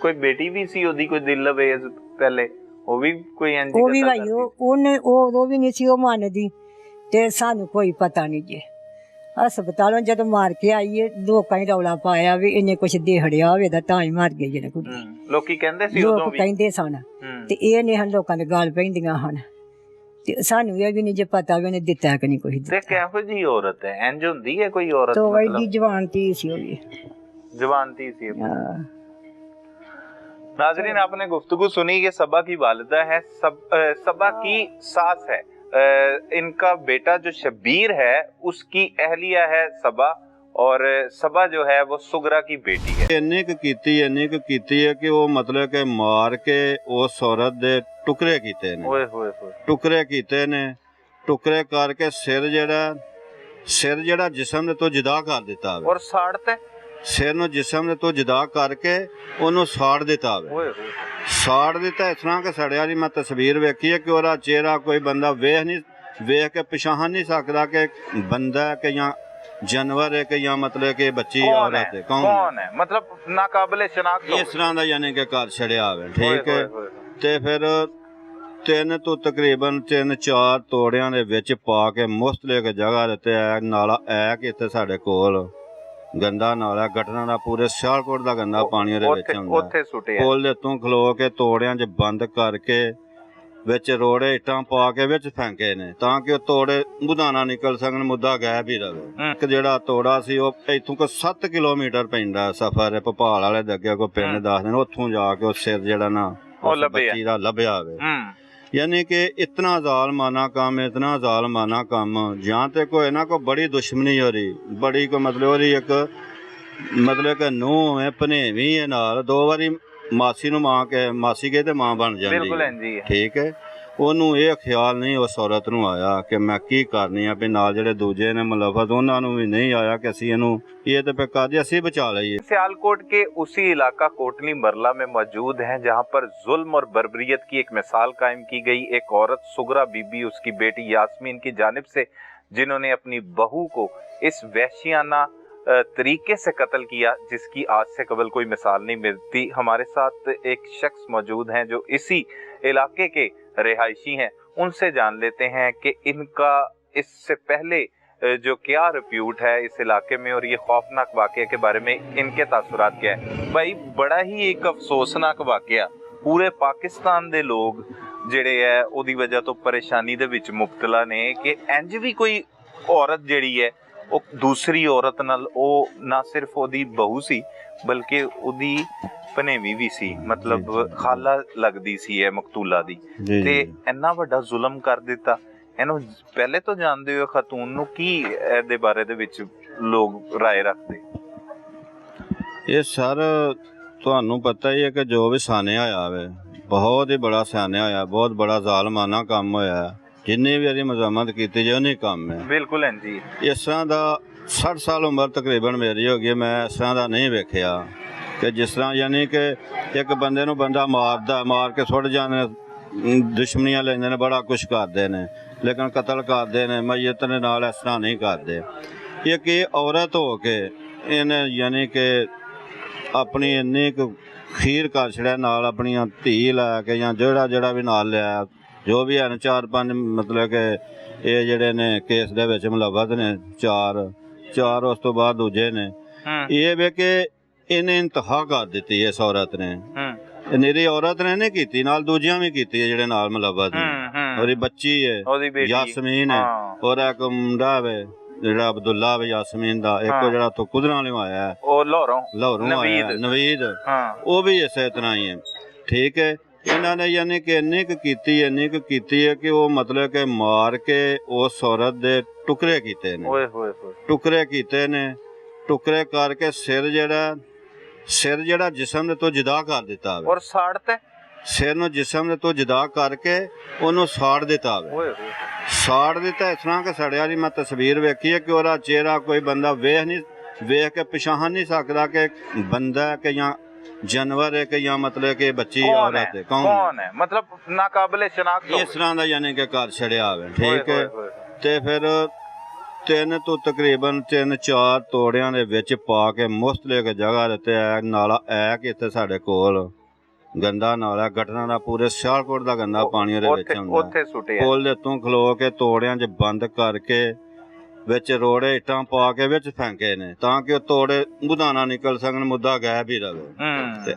ਕੋਈ ਬੇਟੀ ਵੀ ਸੀ ਉਹਦੀ, ਕੋਈ ਦਿਲ ਲਵੇਜ਼ ਪਹਿਲੇ, ਉਹ ਵੀ ਕੋਈ ਇੰਜ ਉਹ ਵੀ ਭਾਈ ਉਹਨੇ ਉਹ ਵੀ ਨਹੀਂ ਸੀ ਉਹ ਮੰਨਦੀ ਤੇ ਸਾਨੂੰ ਕੋਈ ਪਤਾ ਨਹੀਂ ਜੇ। ਹਸਪਤਾਲੋਂ ਜਦੋਂ ਮਾਰ ਕੇ ਆਈਏ ਲੋਕਾਂ ਨੇ ਰੌਲਾ ਪਾਇਆ ਵੀ ਇਹਨੇ ਕੁਛ ਦੇਹੜਿਆ ਹੋਵੇ ਦਾ ਤਾਂ ਹੀ ਮਰ ਗਈ ਜਿਹਨੇ ਕੁੜੀ। ਲੋਕੀ ਕਹਿੰਦੇ ਸੀ ਉਦੋਂ ਵੀ? ਕਹਿੰਦੇ ਸਨ ਤੇ ਇਹ ਨੇ ਹਨ ਲੋਕਾਂ ਦੇ ਗੱਲ ਪੈਂਦੀਆਂ ਹਨ ਤੇ ਸਾਨੂੰ ਇਹ ਵੀ ਨਹੀਂ ਜੇ ਪਤਾ ਵੀ ਉਹਨੇ ਦਿੱਤਾ ਕਿ ਨਹੀਂ ਕੋਈ। ਤੇ ਕਿਹੋ ਜਿਹੀ ਔਰਤ ਹੈ? ਇੰਜ ਹੁੰਦੀ ਹੈ ਕੋਈ ਔਰਤ? ਤੋ ਵੈਡੀ ਜਵਾਨਤੀ ਸੀ ਉਹ ਵੀ। जवानती सी। नाजरीन आपने गुफ्तगू सुनी कि सबा की वालिदा है, सबा की सास है। इनका बेटा जो शबीर है उसकी अहलिया है सबा, और सबा जो है वो सुगरा की बेटी है। इन्नी कीती है कि वो मतलब कि मार के उस औरत दे टुकड़े कीते ने, टुकड़े करके सिर जेड़ा जिस्म तो जुदा कर दिता। और साड़ते ਸਿਰ ਨੂੰ ਜਿਸਮ ਦੇ ਤੋਂ ਜੁਦਾ ਕਰਕੇ ਉਹਨੂੰ ਸਾੜ ਦਿੱਤਾ ਵੇ। ਓਏ ਹੋਏ ਸਾੜ ਦਿੱਤਾ ਇਸ ਤਰ੍ਹਾਂ ਕਿ ਸੜਿਆ ਦੀ ਮੈਂ ਤਸਵੀਰ ਵੇਖੀ ਹੈ ਕਿ ਉਹਦਾ ਚਿਹਰਾ ਕੋਈ ਬੰਦਾ ਵੇਖ ਕੇ ਪਛਾਣ ਨਹੀਂ ਸਕਦਾ ਕਿ ਬੰਦਾ ਹੈ ਕਿ ਜਾਂ ਜਾਨਵਰ ਹੈ ਕਿ ਜਾਂ ਮਤਲਬ ਕਿ ਬੱਚੀ ਔਰਤ ਹੈ, ਕੌਣ ਹੈ, ਮਤਲਬ ਨਾਕਾਬਲੇ ਸ਼ਨਾਖਤ ਇਸ ਤਰ੍ਹਾਂ ਦਾ ਯਾਨੀ ਕਿ ਘਰ ਛੜਿਆ ਹੋਵੇ। ਠੀਕ ਹੈ, ਤੇ ਫਿਰ 3 ਤੋਂ ਤਕਰੀਬਨ 3-4 ਤੋੜਿਆਂ ਦੇ ਵਿੱਚ ਪਾ ਕੇ ਮੁਸਤਲਿਕ ਜਗ੍ਹਾ ਦਿੱਤੇ ਆ ਨਾਲਾ ਹੈ ਕਿ ਇੱਥੇ ਸਾਡੇ ਕੋਲ ਗੰਦਾ ਨਾਲਾ ਗਟਰਾਂ ਦਾ ਪੂਰੇ ਸਿਆਲਕੋਟ ਦਾ ਗੰਦਾ ਪਾਣੀ ਉਹਦੇ ਵਿੱਚ ਹੁੰਦਾ, ਉੱਥੇ ਸੁੱਟਿਆ ਪੁੱਲ ਦੇ ਤੋਂ ਖਲੋ ਕੇ ਤੋੜਿਆਂ 'ਚ ਬੰਦ ਕਰਕੇ ਵਿੱਚ ਰੋੜੇ ਇੱਟਾਂ ਪਾ ਕੇ ਵਿੱਚ ਫੈਂਕੇ ਨੇ ਤਾਂ ਕਿ ਉਹ ਤੋੜੇ ਮੁਦਾਨਾ ਨਿਕਲ ਸਕਣ, ਮੁੱਦਾ ਗਾਇਬ ਹੀ ਰਵੇ। ਇੱਕ ਜਿਹੜਾ ਤੋੜਾ ਸੀ ਉਹ ਇੱਥੋਂ ਕੋ 7 ਕਿਲੋਮੀਟਰ ਪੈਂਦਾ ਸਫ਼ਰ, ਭੋਪਾਲ ਵਾਲੇ ਦੇ ਅੱਗੇ ਕੋਈ ਪਿੰਡ ਦੱਸਦੇ ਨੇ, ਉੱਥੋਂ ਜਾ ਕੇ ਉਹ ਸਿਰ ਜਿਹੜਾ ਨਾ ਉਹ ਬੱਚੀ ਦਾ ਲੱਭਿਆ ਵੇ। यानी कि इतना ज़ालमाना काम, इतना ज़ालमाना काम, जहाँ तक को इन्हों को बड़ी दुश्मनी हो रही, बड़ी को मतलब हो रही एक मतलब कि नूह है भनेवी है नाल 2 बारी मासी नूं मां के मासी के ते मां बन जाती। ठीक है, ਉਹਨੂੰ ਇਹ ਖਿਆਲ ਨਹੀਂ ਉਸ ਔਰਤ ਨੂੰ ਆਇਆ ਕਿ ਮੈਂ ਕੀ ਕਰਨੀ ਆ ਵੀ ਨਾਲ ਜਿਹੜੇ ਦੂਜੇ ਨੇ ਮੁਲਵਤ ਉਹਨਾਂ ਨੂੰ ਵੀ नहीं आया कि ਅਸੀਂ ਇਹਨੂੰ ਇਹ ਤੇ बेकार ਅਸੀਂ बचा ਲਈਏ। सियालकोट के उसी इलाका कोटली मरला में मौजूद हैं जहां पर जुल्म और बर्बरियत की एक मिसाल कायम की गई। एक औरत सुगरा बीबी उसकी बेटी यास्मीन की जानिब से, जिन्होंने अपनी बहू को इस वहशियाना तरीके से कत्ल किया जिसकी आज से कबल कोई मिसाल नहीं मिलती। हमारे साथ एक शख्स मौजूद हैं जो इसी इलाके के रिहायशी हैं, उनसे जान लेते हैं कि इनका इससे पहले जो क्या रिप्यूट है इस इलाके में और ये खौफनाक वाक़े के बारे में इनके तासुरात क्या है। भाई बड़ा ही एक अफसोसनाक वाक़या, पूरे पाकिस्तान दे लोग ਜਿਹੜੇ ਹੈ ਉਹਦੀ ਵਜ੍ਹਾ ਤੋਂ ਪਰੇਸ਼ਾਨੀ ਦੇ ਵਿੱਚ ਮੁਬਤਲਾ ਨੇ ਕਿ ਇੰਜ ਵੀ ਕੋਈ ਔਰਤ ਜਿਹੜੀ ਹੈ ਉਹ ਦੂਸਰੀ ਔਰਤ ਨਾਲ ਉਹ ਨਾ ਸਿਰਫ ਉਹਦੀ ਬਹੂ ਸੀ ਬਲਕਿ ਉਹਦੀ ਭਨੇਵੀ ਵੀ ਸੀ, ਮਤਲਬ ਖਾਲਾ ਲੱਗਦੀ ਸੀ ਇਹ ਮਕਤੂਲਾ ਦੀ, ਤੇ ਇੰਨਾ ਵੱਡਾ ਜ਼ੁਲਮ ਕਰ ਦਿੱਤਾ। ਇਹਨੂੰ ਪਹਿਲੇ ਤੋਂ ਜਾਣਦੇ ਹੋ ਖਾਤੂਨ ਨੂੰ, ਕੀ ਇਹਦੇ ਬਾਰੇ ਦੇ ਵਿੱਚ ਲੋਕ ਰਾਏ ਰੱਖਦੇ? ਇਹ ਸਰ ਤੁਹਾਨੂੰ ਪਤਾ ਹੀ ਹੈ ਕਿ ਜੋ ਵੀ ਸਾਨਿਆ ਹੋਇਆ ਵੇ ਬਹੁਤ ਹੀ ਬੜਾ ਸਾਨਿਆ ਹੋਇਆ, ਬਹੁਤ ਬੜਾ ਜ਼ਾਲਮਾਨਾ ਕੰਮ ਹੋਇਆ, ਜਿੰਨੇ ਵੀ ਇਹਦੀ ਮਜ਼ਾਮਤ ਕੀਤੀ ਜੇ ਉਹਨੇ ਕੰਮ ਹੈ। ਬਿਲਕੁਲ ਹੈ ਜੀ। ਇਸ ਤਰ੍ਹਾਂ ਦਾ 60 ਸਾਲ ਉਮਰ ਤਕਰੀਬਨ ਮੇਰੀ ਹੋ ਗਈ, ਮੈਂ ਇਸ ਤਰ੍ਹਾਂ ਦਾ ਨਹੀਂ ਵੇਖਿਆ ਕਿ ਜਿਸ ਤਰ੍ਹਾਂ ਯਾਨੀ ਕਿ ਇੱਕ ਬੰਦੇ ਨੂੰ ਬੰਦਾ ਮਾਰਦਾ, ਮਾਰ ਕੇ ਸੁੱਟ ਜਾਂਦੇ, ਦੁਸ਼ਮਣੀਆਂ ਲੈਂਦੇ ਨੇ, ਬੜਾ ਕੁਛ ਕਰਦੇ ਨੇ, ਲੇਕਿਨ ਕਤਲ ਕਰਦੇ ਨੇ ਮਈਤ ਦੇ ਨਾਲ ਇਸ ਤਰ੍ਹਾਂ ਨਹੀਂ ਕਰਦੇ। ਇੱਕ ਇਹ ਔਰਤ ਹੋ ਕੇ ਇਹਨੇ ਯਾਨੀ ਕਿ ਆਪਣੀ ਇੰਨੀ ਕੁ ਖੀਰ ਕਰ ਛੜਿਆ ਨਾਲ ਆਪਣੀਆਂ ਧੀ ਲੈ ਕੇ ਜਾਂ ਜਿਹੜਾ ਵੀ ਨਾਲ ਲਿਆ, ਜੋ ਵੀ ਹਨ 4-5 ਮਤਲਬ ਕਿ ਇਹ ਜਿਹੜੇ ਨੇ ਕੇਸ ਦੇ ਵਿੱਚ ਮੁਲਵਤ ਨੇ, ਚਾਰ ਉਸ ਤੋਂ ਬਾਅਦ ਦੂਜੇ ਨੇ। ਇਹ ਵੇ ਕਿ ਇਹਨੇ ਇੰਤਹਾ ਕਰ ਦਿੱਤੀ ਇਸ ਔਰਤ ਨੇ, ਨਿਰੀ ਔਰਤ ਨੇ ਨਹੀਂ ਕੀਤੀ, ਨਾਲ ਦੂਜਿਆਂ ਵੀ ਕੀਤੀ ਹੈ ਜਿਹੜੇ ਨਾਲ ਮੁਲਵਤ ਨੇ। ਉਹਦੀ ਬੱਚੀ ਹੈ ਯਾਸਮੀਨ ਹੈ, ਔਰ ਇੱਕ ਮੁੰਡਾ ਵੇ ਜਿਹੜਾ ਅਬਦੁੱਲਾ ਵੇ ਯਾਸਮੀਨ ਦਾ, ਇੱਕ ਜਿਹੜਾ ਤੋਂ ਕੁਦਰਾਂ ਵਾਲਿਓਂ ਆਇਆ ਉਹ ਲਾਹੌਰੋਂ ਆਇਆ ਨਵੀਦ, ਉਹ ਵੀ ਇਸੇ ਤਰ੍ਹਾਂ ਹੀ ਹੈ। ਠੀਕ ਹੈ, ਇਹਨਾਂ ਨੇ ਯਾਨੀ ਕਿ ਇੰਨੀ ਕੁ ਕੀਤੀ ਹੈ ਕਿ ਉਹ ਮਤਲਬ ਕਿ ਮਾਰ ਕੇ ਉਸ ਔਰਤ ਦੇ ਟੁਕੜੇ ਕੀਤੇ ਨੇ, ਟੁਕੜੇ ਕਰਕੇ ਸਿਰ ਜਿਹੜਾ ਜਿਸਮ ਦੇ ਤੋਂ ਜੁਦਾ ਕਰ ਦਿੱਤਾ ਵੇ, ਔਰ ਸਿਰ ਨੂੰ ਜਿਸਮ ਦੇ ਤੋਂ ਜੁਦਾ ਕਰਕੇ ਉਹਨੂੰ ਸਾੜ ਦਿੱਤਾ ਵੇ। ਸਾੜ ਦਿੱਤਾ ਇਸ ਤਰ੍ਹਾਂ ਕਿ ਸੜਿਆ ਦੀ ਮੈਂ ਤਸਵੀਰ ਵੇਖੀ ਹੈ ਕਿ ਉਹਦਾ ਚਿਹਰਾ ਕੋਈ ਬੰਦਾ ਵੇਖ ਕੇ ਪਛਾਣ ਨਹੀਂ ਸਕਦਾ ਕਿ ਬੰਦਾ ਕਿ ਜਾਂ ਜਾਨਵਰ ਹੈ ਕਿ ਜਾਂ ਮਤਲਬ ਕਿ ਬੱਚੀ ਔਰਤ ਹੈ, ਕੌਣ ਹੈ, ਮਤਲਬ ਨਾਕਾਬਲੇ ਸ਼ਨਾਖਤ ਇਸ ਤਰ੍ਹਾਂ ਦਾ ਯਾਨੀ ਕਿ ਘਰ ਛੜਿਆ ਹੋਵੇ। ਠੀਕ ਹੈ, ਤੇ ਫਿਰ 3 ਤੋਂ ਤਕਰੀਬਨ 3-4 ਤੋੜਿਆਂ ਦੇ ਵਿੱਚ ਪਾ ਕੇ ਮੁਸਤਲਿਕ ਜਗ੍ਹਾ ਦਿੱਤੇ ਆ ਨਾਲਾ ਹੈ ਕਿ ਇੱਥੇ ਸਾਡੇ ਕੋਲ ਗੰਦਾ ਨਾਲਾ ਗਟਰਾਂ ਦਾ ਪੂਰੇ ਸਿਆਲਕੋਟ ਦਾ ਗੰਦਾ ਪਾਣੀ ਉਹਦੇ ਵਿੱਚ ਹੁੰਦਾ, ਪੁੱਲ ਦੇ ਤੋਂ ਖਲੋ ਕੇ ਤੋੜਿਆਂ 'ਚ ਬੰਦ ਕਰਕੇ ਵਿੱਚ ਰੋੜੇ ਇੱਟਾਂ ਪਾ ਕੇ ਵਿੱਚ ਫੈਂਕੇ ਨੇ ਤਾਂ ਕਿ ਉਹ ਤੋੜੇ ਮੁਦਾਨਾ ਨਿਕਲ ਸਕਣ, ਮੁੱਦਾ ਗਾਇਬ ਹੀ ਰਵੇ। ਤੇ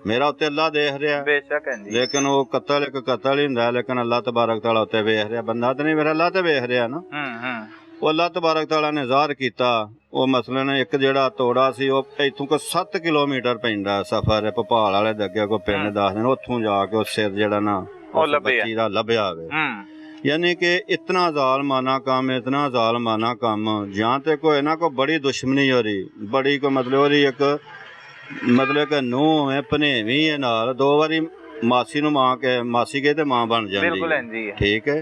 ਮੇਰਾ ਉੱਤੇ ਅੱਲਾ ਦੇਖ ਰਿਹਾ ਬੇਸ਼ੱਕ, ਲੇਕਿਨ ਉਹ ਕਤਲ ਇੱਕ ਕਤਲ ਹੀ ਹੁੰਦਾ, ਲੇਕਿਨ ਅੱਲਾ ਤਬਾਰਕ ਤਆਲਾ ਉੱਤੇ ਵੇਖ ਰਿਹਾ, ਬੰਦਾ ਤੇ ਨਹੀਂ, ਮੇਰਾ ਅੱਲਾ ਤੇ ਵੇਖ ਰਿਹਾ ਨਾ। ਉਹ ਅੱਲਾ ਤਬਾਰਕ ਤਆਲਾ ਨੇ ਜ਼ਾਹਰ ਕੀਤਾ ਉਹ ਮਸਲਨ ਇੱਕ ਜਿਹੜਾ ਤੋੜਾ ਸੀ ਉਹ ਇੱਥੋਂ ਕੋ 7 ਕਿਲੋਮੀਟਰ ਪੈਂਦਾ ਸਫ਼ਰ, ਭੋਪਾਲ ਵਾਲੇ ਦੇ ਅੱਗੇ ਕੋਈ ਪਿੰਡ ਦੱਸਦੇ ਨੇ, ਉੱਥੋਂ ਜਾ ਕੇ ਉਹ ਸਿਰ ਜਿਹੜਾ ਨਾ ਉਹ ਬੱਚੀ ਦਾ ਲੱਭਿਆ ਵੇ। यानी कि इतना ज़ालमाना काम, जहाँ तक को इन्हों को बड़ी दुश्मनी हो रही, बड़ी को मतलब हो रही एक मतलब कि नूह है भनेवी है नाल 2 बारी मासी नूं मां के मासी के ते मां बन जाती। ठीक है,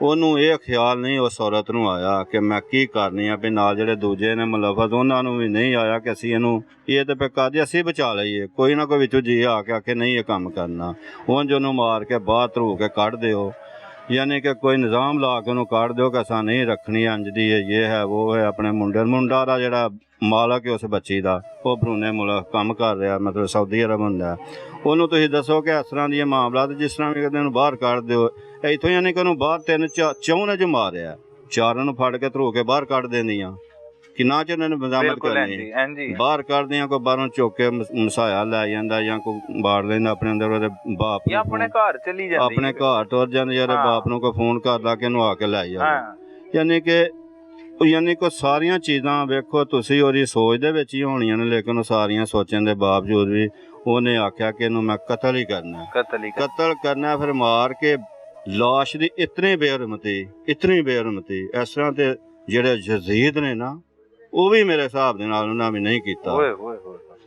ਉਹਨੂੰ ਇਹ ਖਿਆਲ ਨਹੀਂ ਉਸ ਔਰਤ ਨੂੰ ਆਇਆ ਕਿ ਮੈਂ ਕੀ ਕਰਨੀ ਆ, ਵੀ ਨਾਲ ਜਿਹੜੇ ਦੂਜੇ ਨੇ ਮੁਲਵਤ ਉਹਨਾਂ ਨੂੰ ਵੀ ਨਹੀਂ ਆਇਆ ਕਿ ਅਸੀਂ ਇਹਨੂੰ ਇਹ ਤੇ ਪੱਕਾ ਦੀ ਅਸੀਂ ਬਚਾ ਲਈਏ। ਕੋਈ ਨਾ ਕੋਈ ਵਿੱਚੋਂ ਜੀ ਆ ਕੇ ਆਖੇ ਨਹੀਂ ਇਹ ਕੰਮ ਕਰਨਾ, ਉਂਝ ਉਹਨੂੰ ਮਾਰ ਕੇ ਬਾਹਰ ਧਰੂ ਕੇ ਕੱਢ ਦਿਓ, ਯਾਨੀ ਕਿ ਕੋਈ ਨਿਜ਼ਾਮ ਲਾ ਕੇ ਉਹਨੂੰ ਕੱਢ ਦਿਓ ਕਿ ਅਸਾਂ ਨਹੀਂ ਰੱਖਣੀ, ਇੰਝ ਦੀ ਹੈ, ਇਹ ਹੈ ਉਹ ਹੈ। ਆਪਣੇ ਮੁੰਡਾ ਦਾ ਜਿਹੜਾ ਮਾਲਕ ਹੈ ਉਸ ਬੱਚੀ ਦਾ, ਉਹ ਬਰੂਨੇ ਮੁਲਕ ਕੰਮ ਕਰ ਰਿਹਾ, ਮਤਲਬ ਸਾਊਦੀ ਅਰਬ ਹੁੰਦਾ, ਉਹਨੂੰ ਤੁਸੀਂ ਦੱਸੋ ਕਿ ਇਸ ਤਰ੍ਹਾਂ ਦੀਆਂ ਮਾਮਲਾਤ ਜਿਸ ਤਰ੍ਹਾਂ ਵੀ ਕਦੇ ਉਹਨੂੰ ਬਾਹਰ ਕੱਢ ਦਿਓ। ਇੱਥੋਂ ਯਾਨੀ ਕਿ ਉਹਨੂੰ ਬਾਹਰ ਚੌਂ ਨੇ ਜੋ ਮਾਰਿਆ, ਚਾਰਾਂ ਨੂੰ ਫੜ ਕੇ ਧਰੂ ਕੇ ਬਾਹਰ ਕੱਢ ਦਿੰਦੀਆਂ, ਕਿੰਨਾ ਚਿਰ ਉਹਨਾਂ ਨੇ ਮਜ਼ਾਮਤ ਕਰਨੀ, ਬਾਹਰ ਕੱਢਦੀਆਂ, ਕੋਈ ਬਾਹਰੋਂ ਚੁੱਕ ਕੇ ਮਸਾਇਆ ਲੈ ਜਾਂਦਾ ਜਾਂ ਕੋਈ ਬਾੜ ਲੈਂਦਾ ਆਪਣੇ ਅੰਦਰ, ਉਹਦੇ ਬਾਪ ਜਾਂ ਆਪਣੇ ਘਰ ਚਲੀ ਜਾਂਦੀ, ਆਪਣੇ ਘਰ ਤੁਰ ਜਾਂਦੇ, ਯਾਰ ਬਾਪ ਨੂੰ ਕੋਈ ਫੋਨ ਕਰ ਲਾ ਕੇ ਇਹਨੂੰ ਆ ਕੇ ਲੈ ਜਾਵੇ। ਯਾਨੀ ਕਿ ਸਾਰੀਆਂ ਚੀਜ਼ਾਂ ਵੇਖੋ ਤੁਸੀਂ ਉਹਦੀ ਸੋਚ ਦੇ ਵਿੱਚ ਹੀ ਹੋਣੀਆਂ ਨੇ, ਲੇਕਿਨ ਉਹ ਸਾਰੀਆਂ ਸੋਚਣ ਦੇ ਬਾਵਜੂਦ ਵੀ ਉਹਨੇ ਆਖਿਆ ਕਿ ਇਹਨੂੰ ਮੈਂ ਕਤਲ ਹੀ ਕਰਨਾ, ਕਤਲ ਕਰਨਾ, ਫਿਰ ਮਾਰ ਕੇ ਲਾਸ਼ ਦੀ ਇਤਨੀ ਬੇਰਹਿਮਤੀ ਇਸ ਤਰ੍ਹਾਂ ਤੇ ਜਿਹੜੇ ਯਜ਼ੀਦ ਨੇ ਨਾ, ਉਹ ਵੀ ਮੇਰੇ ਹਿਸਾਬ ਦੇ ਨਾਲ ਉਹਨਾਂ ਵੀ ਨਹੀਂ ਕੀਤਾ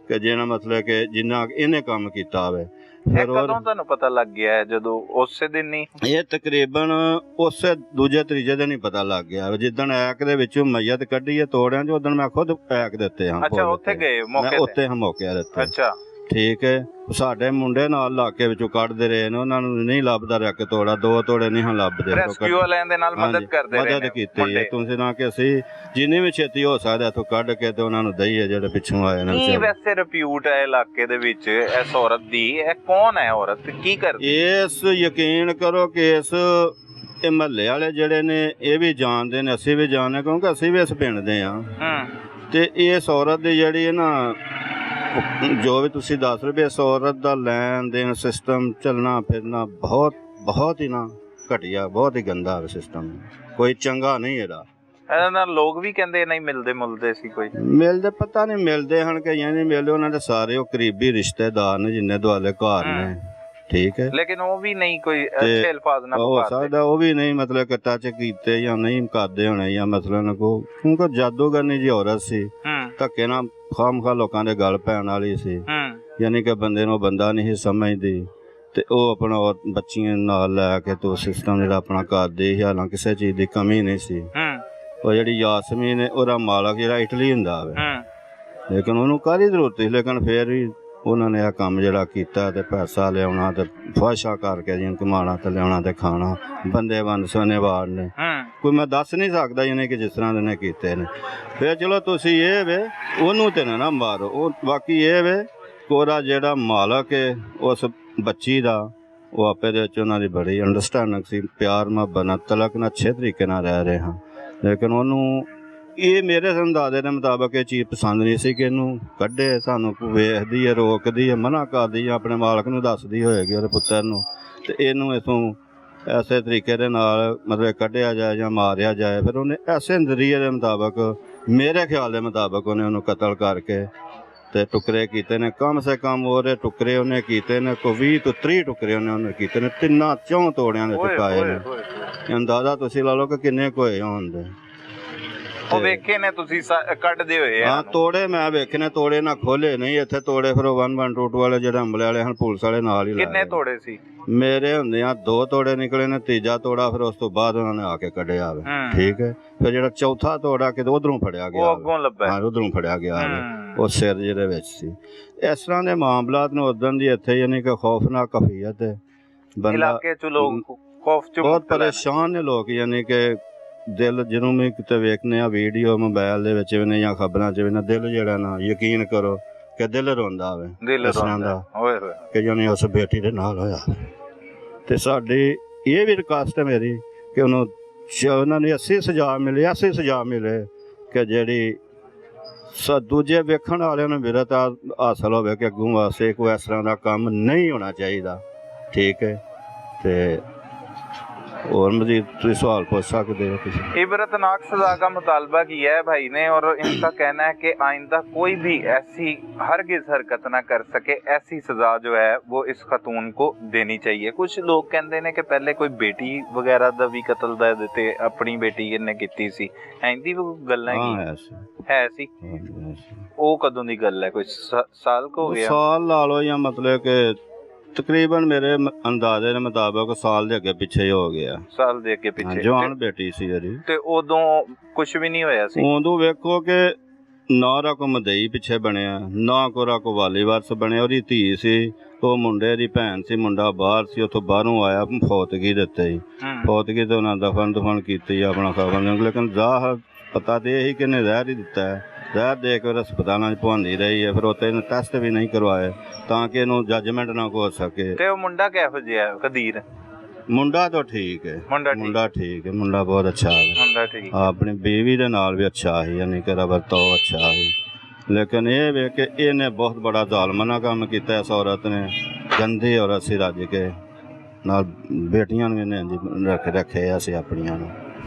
ਕਿ ਜਿਹੜਾ ਮਤਲਬ ਕਿ ਜਿੰਨਾ ਇਹਨੇ ਕੰਮ ਕੀਤਾ ਹੋਵੇ। ਫਿਰ ਕਦੋਂ ਤੁਹਾਨੂੰ ਪਤਾ ਲੱਗ ਗਿਆ ਹੈ? ਜਦੋਂ ਉਸੇ ਦਿਨ ਹੀ? ਇਹ ਤਕਰੀਬਨ ਉਸੇ ਦੂਜੇ ਤੀਜੇ ਦਿਨ ਹੀ ਪਤਾ ਲੱਗ ਗਿਆ, ਜਿੱਦਣ ਐਕ ਦੇ ਵਿੱਚੋਂ ਮਈਅਤ ਕੱਢੀ ਹੈ ਤੋੜਿਆਂ ਚ, ਉਦੋਂ ਮੈਂ ਖੁਦ ਐਕ ਦਿੱਤੇ ਹਾਂ। ਅੱਛਾ, ਉੱਥੇ ਗਏ ਮੌਕੇ ਤੇ? ਉੱਥੇ ਹਾਂ ਮੌਕੇ ਦਿੱਤੇ। ਅੱਛਾ, ਠੀਕ ਹੈ। ਸਾਡੇ ਮੁੰਡੇ ਨਾਲ ਇਲਾਕੇ ਵਿੱਚੋਂ ਕੱਢਦੇ ਰਹੇ ਨੇ, ਉਹਨਾਂ ਨੂੰ ਨਹੀਂ ਲੱਭਦਾ ਰਿਹਾ ਕਿ ਤੋੜਾ, 2 ਤੋੜੇ ਨਹੀਂ ਹਾਂ ਲੱਭਦੇ, ਰੈਸਕਿਊ ਵਾਲਿਆਂ ਦੇ ਨਾਲ ਮਦਦ ਕਰਦੇ ਰਹੇ, ਮਦਦ ਕੀਤੀ ਹੈ। ਤੁਸੀਂ ਨਾ ਕਿ ਅਸੀਂ ਜਿੰਨੀ ਵੀ ਛੇਤੀ ਹੋ ਸਕਦਾ ਇੱਥੋਂ ਕੱਢ ਕੇ ਤੇ ਉਹਨਾਂ ਨੂੰ ਦਈਏ ਜਿਹੜੇ ਪਿੱਛੋਂ ਆਏ ਨੇ। ਕੀ ਵੈਸੇ ਰਿਪਿਊਟ ਹੈ ਇਲਾਕੇ ਦੇ ਵਿੱਚ ਇਸ ਔਰਤ ਦੀ? ਇਹ ਕੌਣ ਹੈ ਔਰਤ, ਕੀ ਕਰਦੀ? ਇਸ ਯਕੀਨ ਕਰੋ ਕਿ ਇਸ ਇਹ ਮਹੱਲੇ ਵਾਲੇ ਜਿਹੜੇ ਨੇ ਇਹ ਵੀ ਜਾਣਦੇ ਨੇ, ਅਸੀਂ ਵੀ ਜਾਣਦੇ, ਕਿਉਂਕਿ ਅਸੀਂ ਵੀ ਇਸ ਪਿੰਡ ਦੇ ਹਾਂ। ਤੇ ਇਸ ਔਰਤ ਦੀ ਜਿਹੜੀ ਹੈ ਨਾ, ਜੋ ਵੀ ਤੁਸੀਂ ਦੱਸ ਰਹੇ, ਇਸ ਔਰਤ ਦਾ ਲੈਣ ਦੇਣ ਸਿਸਟਮ, ਚੱਲਣਾ ਫਿਰਨਾ ਬਹੁਤ ਹੀ ਨਾ ਘਟੀਆ, ਬਹੁਤ ਹੀ ਗੰਦਾ ਸਿਸਟਮ, ਕੋਈ ਚੰਗਾ ਨਹੀਂ ਇਹਦਾ। ਇਹਨਾਂ ਨਾਲ ਲੋਕ ਵੀ ਕਹਿੰਦੇ ਨਹੀਂ ਮਿਲਦੇ ਸੀ, ਕੋਈ ਮਿਲਦੇ ਪਤਾ ਨਹੀਂ ਮਿਲਦੇ ਹਨ ਕਿ ਜਾਂ ਨਹੀਂ ਮਿਲਦੇ, ਉਹਨਾਂ ਦੇ ਸਾਰੇ ਉਹ ਕਰੀਬੀ ਰਿਸ਼ਤੇਦਾਰ ਨੇ ਜਿੰਨੇ ਦੁਆਲੇ ਘਰ ਨੇ, ਠੀਕ ਹੈ, ਲੇਕਿਨ ਉਹ ਵੀ ਨਹੀਂ ਕੋਈ ਅੱਛੇ ਅਲਫਾਜ਼ ਨਾਲ ਹੋ ਸਕਦਾ, ਉਹ ਵੀ ਨਹੀਂ ਮਤਲਬ ਕਿ ਟੱਚ ਕੀਤੇ ਜਾਂ ਨਹੀਂ ਕਰਦੇ ਹੋਣੇ, ਜਾਂ ਮਤਲਬ ਕੋ ਕਿਉਂਕਿ ਜਾਦੂਗਰਨੀ ਜੀ ਔਰਤ ਸੀ, ਧੱਕੇ ਨਾਲ ਖਾਮਖਾ ਲੋਕਾਂ ਦੇ ਗਲ ਪੈਣ ਵਾਲੀ ਸੀ, ਯਾਨੀ ਕਿ ਬੰਦੇ ਨੂੰ ਬੰਦਾ ਨਹੀਂ ਸਮਝਦੀ, ਤੇ ਉਹ ਆਪਣਾ ਬੱਚੀਆਂ ਨਾਲ ਲੈ ਕੇ ਤੇ ਸਿਸਟਮ ਜਿਹੜਾ ਆਪਣਾ ਕਰਦੇ, ਹਾਲਾਂ ਕਿਸੇ ਚੀਜ਼ ਦੀ ਕਮੀ ਨਹੀਂ ਸੀ। ਉਹ ਜਿਹੜੀ ਯਾਸਮੀਨ ਹੈ, ਉਹਦਾ ਮਾਲਕ ਜਿਹੜਾ ਇਟਲੀ ਹੁੰਦਾ ਵੇ, ਲੇਕਿਨ ਉਹਨੂੰ ਕਾਹਦੀ ਜ਼ਰੂਰਤ ਸੀ, ਲੇਕਿਨ ਫਿਰ ਵੀ ਉਹਨਾਂ ਨੇ ਇਹ ਕੰਮ ਜਿਹੜਾ ਕੀਤਾ, ਤੇ ਪੈਸਾ ਲਿਆਉਣਾ ਤੇ ਫਾਸ਼ਾ ਕਰਕੇ ਜਿਨ ਕਮਾਣਾ ਤੇ ਲਿਆਉਣਾ ਤੇ ਖਾਣਾ, ਬੰਦੇ ਬੰਦ ਸੋਨੇਵਾਰ ਨੇ, ਕੋਈ ਮੈਂ ਦੱਸ ਨਹੀਂ ਸਕਦਾ ਜਿਹਨੇ ਕਿ ਜਿਸ ਤਰ੍ਹਾਂ ਦੇ ਨੇ ਕੀਤੇ ਨੇ। ਫਿਰ ਚਲੋ ਤੁਸੀਂ ਇਹ ਵੇ ਉਹਨੂੰ ਤੇ ਨਾ ਮਾਰੋ, ਉਹ ਬਾਕੀ ਇਹ ਵੇ ਕੋਰਾ ਜਿਹੜਾ ਮਾਲਕ ਹੈ ਉਸ ਬੱਚੀ ਦਾ, ਉਹ ਆਪੇ ਦੇ ਵਿੱਚ ਉਹਨਾਂ ਦੀ ਬੜੀ ਅੰਡਰਸਟੈਂਡਿੰਗ ਸੀ, ਪਿਆਰ ਮੁਹੱਬਤ ਨਾਲ ਤਲਕ ਨਾਲ ਅੱਛੇ ਤਰੀਕੇ ਨਾਲ ਰਹਿ ਰਹੇ ਹਾਂ, ਲੇਕਿਨ ਉਹਨੂੰ ਇਹ ਮੇਰੇ ਅੰਦਾਜ਼ੇ ਦੇ ਮੁਤਾਬਕ ਇਹ ਚੀਜ਼ ਪਸੰਦ ਨਹੀਂ ਸੀ ਕਿ ਇਹਨੂੰ ਕੱਢੇ, ਸਾਨੂੰ ਵੇਖਦੀ ਹੈ, ਰੋਕਦੀ ਹੈ, ਮਨਾ ਕਰਦੀ ਹੈ, ਆਪਣੇ ਮਾਲਕ ਨੂੰ ਦੱਸਦੀ ਹੋਏਗੀ ਉਹਦੇ ਪੁੱਤਰ ਨੂੰ, ਤੇ ਇਹਨੂੰ ਇਥੋਂ ਐਸੇ ਤਰੀਕੇ ਦੇ ਨਾਲ ਮਤਲਬ ਕੱਢਿਆ ਜਾਏ ਜਾਂ ਮਾਰਿਆ ਜਾਏ। ਫਿਰ ਉਹਨੇ ਐਸੇ ਨਜ਼ਰੀਏ ਦੇ ਮੁਤਾਬਕ, ਮੇਰੇ ਖਿਆਲ ਦੇ ਮੁਤਾਬਕ, ਉਹਨੇ ਉਹਨੂੰ ਕਤਲ ਕਰਕੇ ਤੇ ਟੁਕੜੇ ਕੀਤੇ ਨੇ, ਕਮ ਸੇ ਕਮ ਉਹਦੇ ਟੁਕੜੇ ਉਹਨੇ ਕੀਤੇ ਨੇ ਕੋਈ 20 ਤੋਂ 30 ਟੁਕੜੇ ਉਹਨੇ ਕੀਤੇ ਨੇ, 3-4 ਤੋੜਿਆਂ ਦੇ ਟੁਕਾਏ ਨੇ। ਅੰਦਾਜ਼ਾ ਤੁਸੀਂ ਲਾ ਲਓ ਕਿ ਕਿੰਨੇ ਕੋਏ ਹੋਣਗੇ। ਉਹ ਵੇਖੇ ਨੇ ਤੁਸੀਂ ਕੱਢਦੇ ਹੋਏ? ਹਾਂ, ਤੋੜੇ ਮੈਂ ਵੇਖੇ ਨੇ, ਤੋੜੇ ਨਾ ਖੋਲੇ ਨਹੀਂ ਇੱਥੇ ਤੋੜੇ, ਫਿਰ ਉਹ 112 ਵਾਲੇ ਜਿਹੜੇ ਹੰਬਲੇ ਵਾਲੇ ਹਨ, ਪੁਲਿਸ ਵਾਲੇ ਨਾਲ ਹੀ। ਕਿੰਨੇ ਤੋੜੇ ਸੀ? ਮੇਰੇ ਹੁੰਦਿਆਂ 2 ਤੋੜੇ ਨਿਕਲੇ ਨੇ, ਤੀਜਾ ਤੋੜਾ ਫਿਰ ਉਸ ਤੋਂ ਬਾਅਦ ਉਹਨਾਂ ਨੇ ਆ ਕੇ ਕੱਢਿਆ ਵੇ, ਠੀਕ ਹੈ। ਫਿਰ ਜਿਹੜਾ ਚੌਥਾ ਤੋੜਾ ਕਿਤੇ ਉਧਰੋਂ ਫੜਿਆ ਗਿਆ, ਉਹ ਅੱਗੋਂ ਲੱਭਾ, ਹਾਂ ਉਧਰੋਂ ਫੜਿਆ ਗਿਆ, ਉਹ ਸਿਰ ਜਿਹਦੇ ਵਿੱਚ ਸੀ। ਇਸ ਤਰ੍ਹਾਂ ਦੇ ਮਾਮਲਾਤ ਨੂੰ ਉਦੋਂ ਦੀ ਇੱਥੇ ਯਾਨੀ ਕਿ ਖੌਫਨਾਕ ਕਫੀਅਤ ਹੈ, ਇਲਾਕੇ ਚ ਲੋਕ ਖੌਫ ਚ ਬਹੁਤ ਪਰੇਸ਼ਾਨ ਨੇ ਲੋਕ, ਯਾਨੀ ਕਿ ਦਿਲ ਜਿਹਨੂੰ ਵੀ ਕਿਤੇ ਵੇਖਦੇ ਆ ਵੀਡੀਓ ਮੋਬਾਈਲ ਦੇ ਵਿੱਚ ਵੀ ਜਾਂ ਖਬਰਾਂ 'ਚ ਵੀ ਨਾ, ਦਿਲ ਜਿਹੜਾ ਨਾ ਯਕੀਨ ਕਰੋ ਕਿ ਦਿਲ ਰੋਂਦਾ ਹੋਵੇ ਇਸ ਤਰ੍ਹਾਂ ਦਾ ਕਿ ਜਾਨੀ ਉਸ ਬੇਟੀ ਦੇ ਨਾਲ ਹੋਇਆ। ਤੇ ਸਾਡੀ ਇਹ ਵੀ ਰਿਕੁਐਸਟ ਹੈ ਮੇਰੀ ਕਿ ਉਹਨਾਂ ਨੂੰ ਐਸੀ ਸਜ਼ਾ ਮਿਲੇ ਕਿ ਜਿਹੜੀ ਦੂਜੇ ਵੇਖਣ ਵਾਲਿਆਂ ਨੂੰ ਵਿਰਤ ਹਾਸਲ ਹੋਵੇ ਕਿ ਅੱਗੋਂ ਵਾਸਤੇ ਕੋਈ ਇਸ ਤਰ੍ਹਾਂ ਦਾ ਕੰਮ ਨਹੀਂ ਹੋਣਾ ਚਾਹੀਦਾ, ਠੀਕ ਹੈ। ਤੇ और मजीद तुम सवाल पूछ सकते हो? इबरतनाक सजा का मुतालबा किया है भाई ने, और इनका कहना है कि आइंदा कोई भी ऐसी हरगिज हरकत ना कर सके, ऐसी सजा जो है वो इस खतून को देनी चाहिए। कुछ लोग कहते हैं कि पहले कोई बेटी वगैरह दा भी कतल दे देते, अपनी बेटी इन्हें कीती सी, ऐंदी वो गल्लां है सी? वो कदों दी गल है? कोई साल को हो गया? साल ला लो, या मतलब कि ਤਕਰੀਬਨ ਮੇਰੇ ਅੰਦਾਜ਼ੇ ਦੇ ਮੁਤਾਬਕ ਸਾਲ ਦੇ ਅੱਗੇ ਪਿੱਛੇ ਹੀ ਹੋ ਗਿਆ। ਸਾਲ ਦੇ ਅੱਗੇ ਪਿੱਛੇ ਜਵਾਨ ਬੇਟੀ ਸੀ ਇਹਦੀ। ਤੇ ਉਦੋਂ ਕੁਝ ਵੀ ਨਹੀਂ ਹੋਇਆ ਸੀ? ਉਦੋਂ ਵੇਖੋ ਕਿ ਨਾ ਰਾ ਕੋ ਮਦਈ ਪਿੱਛੇ ਬਣਿਆ, ਨਾ ਕੋਰਾ ਕੋ ਵਾਲੀ ਵਾਰਸ ਬਣਿਆ। ਉਹਦੀ ਧੀ ਸੀ, ਉਹ ਮੁੰਡੇ ਦੀ ਭੈਣ ਸੀ, ਮੁੰਡਾ ਬਾਹਰ ਸੀ, ਉੱਥੋਂ ਬਾਹਰੋਂ ਆਇਆ, ਫੌਤਗੀ ਦਿੱਤੇ ਸੀ। ਫੌਤਗੀ ਤੇ ਉਹਨਾਂ ਦਫਨ ਕੀਤੀ ਆਪਣਾ ਖਬਰ, ਲੇਕਿਨ ਜ਼ਾਹਰ ਪਤਾ ਤੇ ਇਹੀ ਕਿ ਇਹਨੇ ਜ਼ਹਿਰ ਹੀ ਦਿੱਤਾ ਹੈ। ਜ਼ਹਿਰ ਦੇ ਕੇ ਹਸਪਤਾਲਾਂ 'ਚ ਪਹੁੰਚਦੀ ਰਹੀ ਹੈ, ਫਿਰ ਉੱਥੇ ਇਹਨੇ ਟੈਸਟ ਵੀ ਨਹੀਂ ਕਰਵਾਏ ਤਾਂ ਕਿ ਇਹਨੂੰ ਜੱਜਮੈਂਟ ਨਾ ਹੋ ਸਕੇ। ਤੇ ਉਹ ਮੁੰਡਾ ਕਿਹੋ ਜਿਹਾ ਕਦੀਰ? ਮੁੰਡਾ ਤਾਂ ਠੀਕ ਹੈ, ਮੁੰਡਾ ਠੀਕ ਹੈ, ਮੁੰਡਾ ਬਹੁਤ ਅੱਛਾ ਹੈ, ਮੁੰਡਾ ਠੀਕ। ਆਪਣੀ ਬੀਵੀ ਦੇ ਨਾਲ ਵੀ ਅੱਛਾ ਹੈ, ਯਾਨੀ ਕਿ ਵਰਤਾਓ ਅੱਛਾ ਹੈ। ਲੇਕਿਨ ਇਹ ਵੇ ਕਿ ਇਹਨੇ ਬਹੁਤ ਬੜਾ ਜ਼ਾਲਮਾਨਾ ਕੰਮ ਕੀਤਾ ਇਸ ਔਰਤ ਨੇ। ਗੰਦੀ ਔਰਤ ਸੀ, ਰੱਜ ਕੇ ਨਾਲ ਬੇਟੀਆਂ ਨੂੰ ਇਹਨੇ ਰੱਖੇ ਅਸੀਂ ਆਪਣੀਆਂ ਨੂੰ।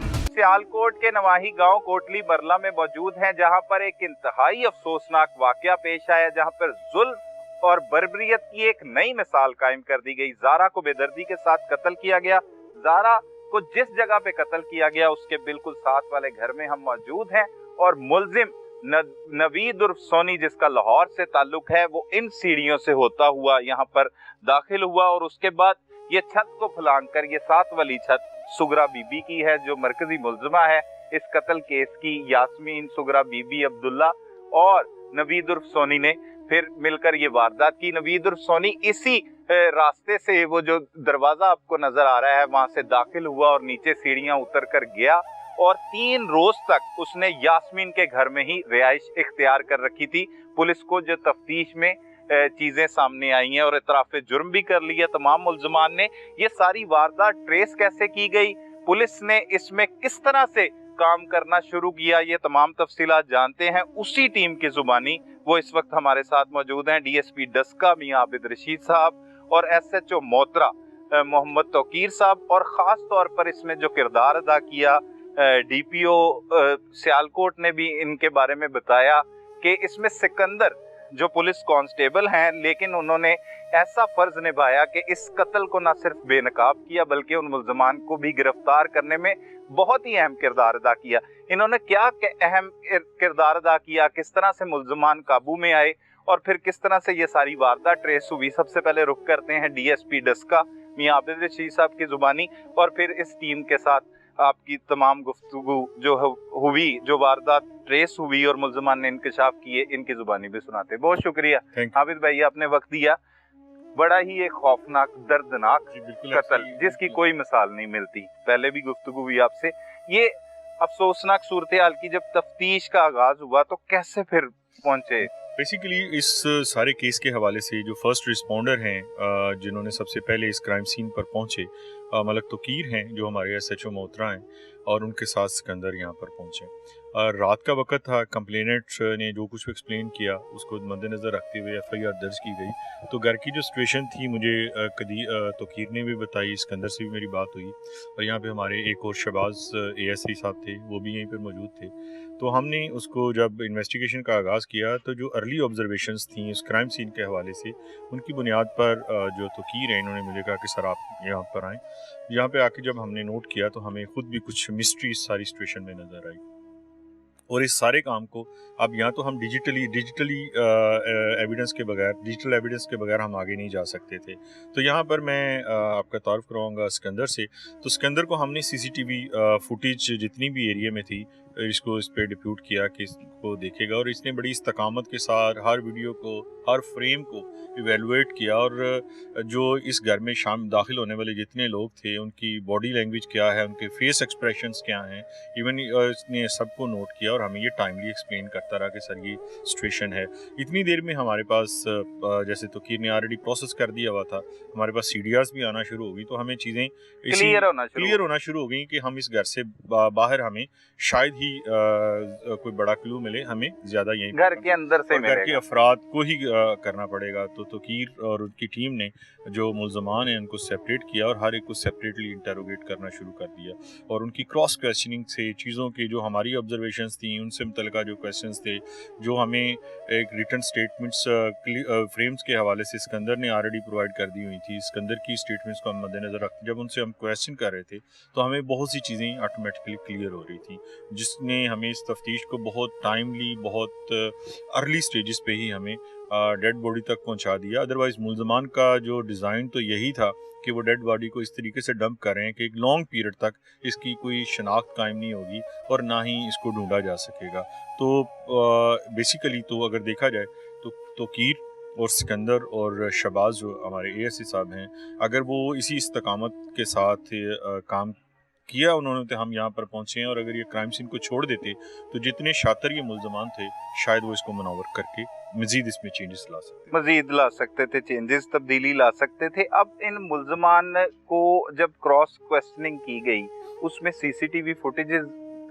सियालकोट के नवाही गांव कोटली बरला में मौजूद हैं, जहां पर एक इंतहाई अफसोसनाक वाकया पेश आया, जहां पर जुल्म और बर्बरियत की एक नई मिसाल कायम कर दी गई। जारा को बेदर्दी के साथ कत्ल किया गया। जारा को जिस जगह पे कत्ल किया गया उसके बिल्कुल साथ वाले घर में हम मौजूद हैं और मुलजिम नवीद उर्फ सोनी, जिसका लाहौर से ताल्लुक है, वो इन सीढ़ियों से होता हुआ यहाँ पर दाखिल हुआ और उसके बाद ये छत को फलांग कर, ये 7 वाली छत सुगरा बीबी की है जो मरकजी मुलजिमा है इस कत्ल केस की। यास्मीन, सुगरा बीबी, अब्दुल्ला और नवीद उर्फ सोनी ने फिर मिलकर ये वारदात की। नवीद उर्फ सोनी इसी रास्ते से, वो जो दरवाजा आपको नजर आ रहा है, वहां से दाखिल हुआ और नीचे सीढ़ियां उतर कर गया और 3 रोज तक उसने यास्मीन के घर में ही रिहाइश इख्तियार कर रखी थी। पुलिस को जो तफ्तीश में चीजें सामने आई हैं और इतराफ़े जुर्म भी कर लिया तमाम मुल्ज़िमान ने। ये सारी वारदात ट्रेस कैसे की गई, पुलिस ने इसमें किस तरह से काम करना शुरू किया, ये तमाम तफसीलात जानते हैं उसी टीम की जुबानी। वो इस वक्त हमारे साथ मौजूद हैं, डीएसपी डस्का मियां आबिद रशीद साहब और SHO मोतरा मोहम्मद तौकीर साहब, और ख़ास तौर पर इसमें जो किरदार अदा किया DPO सियालकोट ने भी इनके बारे में बताया कि इसमें सिकंदर जो पुलिस कांस्टेबल हैं, लेकिन उन्होंने ऐसा फर्ज निभाया कि इस कत्ल को न सिर्फ बेनकाब किया बल्कि उन मुल्ज़िमान को भी गिरफ्तार करने में बहुत ही अहम किरदार अदा किया। इन्होंने क्या अहम किरदार अदा किया, किस तरह से मुल्ज़िमान काबू में आए और फिर किस तरह से ये सारी वारदात ट्रेस हुई। सबसे पहले रुख करते हैं DSP डस्का मियां आबिद रशीद साहब की जुबानी और फिर इस टीम के साथ आपकी तमाम गुफ्तगू जो हुई, जो वारदात ट्रेस हुई और मुल्ज़िमान ने इंकशाफ किए, इनकी जुबानी भी सुनाते। बहुत शुक्रिया आबिद भाई, आपने वक्त दिया। बड़ा ही एक खौफनाक, दर्दनाक कत्ल जिसकी कोई मिसाल नहीं मिलती। पहले भी गुफ्तगू हुई आपसे। ये अफसोसनाक सूरत हाल की जब तफ्तीश का आगाज हुआ तो कैसे फिर पहुंचे? बेसिकली इस सारे केस के हवाले से जो फर्स्ट रिस्पॉन्डर हैं, जिन्होंने सबसे पहले इस क्राइम सीन पर पहुंचे, मलक तौकीर हैं जो हमारे SHO मोतरा हैं, और उनके साथ सिकंदर यहाँ पर पहुंचे। रात का वक्त था। कंप्लेनेंट ने जो कुछ एक्सप्लेन किया उसको मद्देनज़र रखते हुए FIR दर्ज की गई। तो घर की जो सिचुएशन थी मुझे तौकीर ने भी बताई, सिकंदर से भी मेरी बात हुई, और यहाँ पे हमारे एक और शहबाज ASI साहब थे, वो भी यहीं पर मौजूद थे। तो हमने उसको जब इन्वेस्टिगेशन का आगाज़ किया तो जो अर्ली ऑब्जर्वेशंस थी इस क्राइम सीन के हवाले से, उनकी बुनियाद पर जो तौकीर हैं इन्होंने मुझे कहा कि सर आप यहाँ पर आएँ। यहाँ पे आके जब हमने नोट किया तो हमें ख़ुद भी कुछ मिस्ट्री इस सारी सिचुएशन में नज़र आई। और इस सारे काम को अब यहाँ तो हम डिजिटली एविडेंस के बगैर, डिजिटल एविडेंस के बगैर हम आगे नहीं जा सकते थे। तो यहाँ पर मैं आपका तारुफ करवाऊँगा सिकंदर से। तो सिकंदर को हमने CCTV फुटेज जितनी भी एरिया में थी इसको इस पर डिप्यूट किया कि इसको देखेगा, और इसने बड़ी इस्तकामत के साथ हर वीडियो को, हर फ्रेम को इवेलुएट किया, और जो इस घर में दाखिल होने वाले जितने लोग थे उनकी बॉडी लैंग्वेज क्या है, उनके फेस एक्सप्रेशंस क्या हैं, इवन इसने सबको नोट किया और हमें ये टाइमली एक्सप्लेन करता रहा कि सर ये सिचुएशन है। इतनी देर में हमारे पास जैसे तौकीर ने ऑलरेडी प्रोसेस कर दिया हुआ था, हमारे पास CDRs भी आना शुरू हो गई, तो हमें चीज़ें क्लियर होना शुरू हो गई कि हम इस घर से बाहर हमें शायद ही कोई बड़ा क्लू मिले, हमें ज़्यादा यहीं घर के अंदर से घर के अफराद को ही करना पड़ेगा। तो तौकीर और उनकी टीम ने जो मुल्ज़िमान हैं उनको सेपरेट किया और हर एक को सेपरेटली इंटरोगेट करना शुरू कर दिया, और उनकी क्रॉस क्वेश्चनिंग से चीज़ों की जो हमारी ऑब्जर्वेशंस थी उनसे मुतल्लिका जो क्वेश्चंस थे, जो हमें एक रिटन स्टेटमेंट्स फ्रेम्स के हवाले से सिकंदर ने ऑलरेडी प्रोवाइड कर दी हुई थी। सिकंदर की स्टेटमेंट्स को हम मद्देनज़र रखते जब उनसे हम क्वेश्चन कर रहे थे तो हमें बहुत सी चीज़ें ऑटोमेटिकली क्लियर हो रही थी, जिस ने हमें इस तफ्तीश को बहुत टाइमली, बहुत अर्ली स्टेजेस पे ही हमें डेड बॉडी तक पहुंचा दिया। अदरवाइज़ मुल्ज़मान का जो डिज़ाइन तो यही था कि वो डेड बॉडी को इस तरीके से डंप करें कि एक लॉन्ग पीरियड तक इसकी कोई शनाख्त कायम नहीं होगी और ना ही इसको ढूंढा जा सकेगा। तो बेसिकली तो अगर देखा जाए तो तोकीर और सिकंदर और शहबाज जो हमारे एएसए साहब हैं, अगर वो इसी इस्तकामत के साथ काम किया उन्होंने तो हम यहाँ पर पहुँचे हैं। और अगर ये क्राइम सीन को छोड़ देते तो जितने शातिर ये मुल्ज़मान थे शायद वो इसको मुनावर करके मजीद इसमें चेंजेस ला सकते, मजीद ला सकते थे, चेंजेस, तब्दीली ला सकते थे। अब इन मुल्ज़मान को जब क्रॉस क्वेश्चनिंग की गई उसमें सीसीटीवी फुटेजेस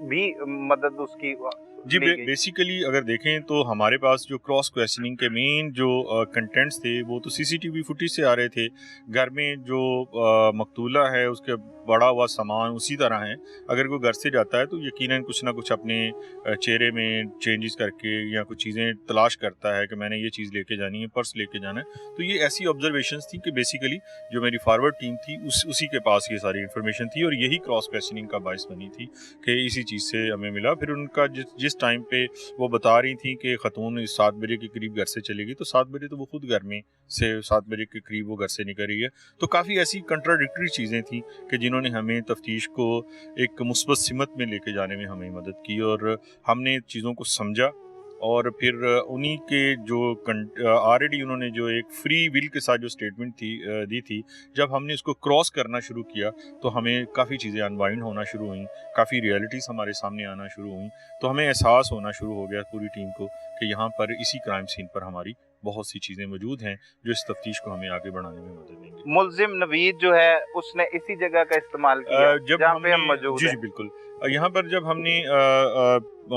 भी मदद उसकी जी। बेसिकली अगर देखें तो हमारे पास जो क्रॉस क्वेश्चनिंग के मेन जो कंटेंट्स थे वो तो सीसीटीवी फुटेज से आ रहे थे। घर में जो मकतूला है उसके बड़ा हुआ सामान उसी तरह है। अगर कोई घर से जाता है तो यकीनन कुछ ना कुछ अपने चेहरे में चेंजेस करके या कुछ चीज़ें तलाश करता है कि मैंने ये चीज़ लेके जानी है, पर्स लेके जाना है। तो ये ऐसी ऑब्जर्वेशंस थी कि बेसिकली जो मेरी फॉरवर्ड टीम थी उसी के पास ये सारी इन्फॉर्मेशन थी और यही क्रॉस क्वेश्चनिंग का बायस बनी थी कि इसी चीज़ से हमें मिला। फिर उनका जिस टाइम पे वो बता रही थी कि खतून 7 बजे के करीब घर से चलेगी, तो 7 बजे तो वो खुद घर में से 7 बजे के करीब वो घर से निकल रही है। तो काफ़ी ऐसी कंट्राडिक्टरी चीज़ें थी कि जिन्होंने हमें तफ्तीश को एक मुस्बत सिमत में लेके जाने में हमें मदद की और हमने चीज़ों को समझा। और फिर उन्हीं के जो ऑलरेडी उन्होंने जो एक फ्री विल के साथ जो स्टेटमेंट दी थी, जब हमने उसको क्रॉस करना शुरू किया तो हमें काफ़ी चीज़ें अनवाइंड होना शुरू हुई, काफ़ी रियलिटीज़ हमारे सामने आना शुरू हुई। तो हमें एहसास होना शुरू हो गया पूरी टीम को कि यहाँ पर इसी क्राइम सीन पर हमारी बहुत सी चीज़ें मौजूद हैं जो इस तफ्तीश को हमें आगे बढ़ाने में मदद देंगी। मुल्जिम नवीद जो है उसने इसी जगह का इस्तेमाल किया जहाँ पे हम मौजूद जी हैं। बिल्कुल। यहाँ पर जब हमने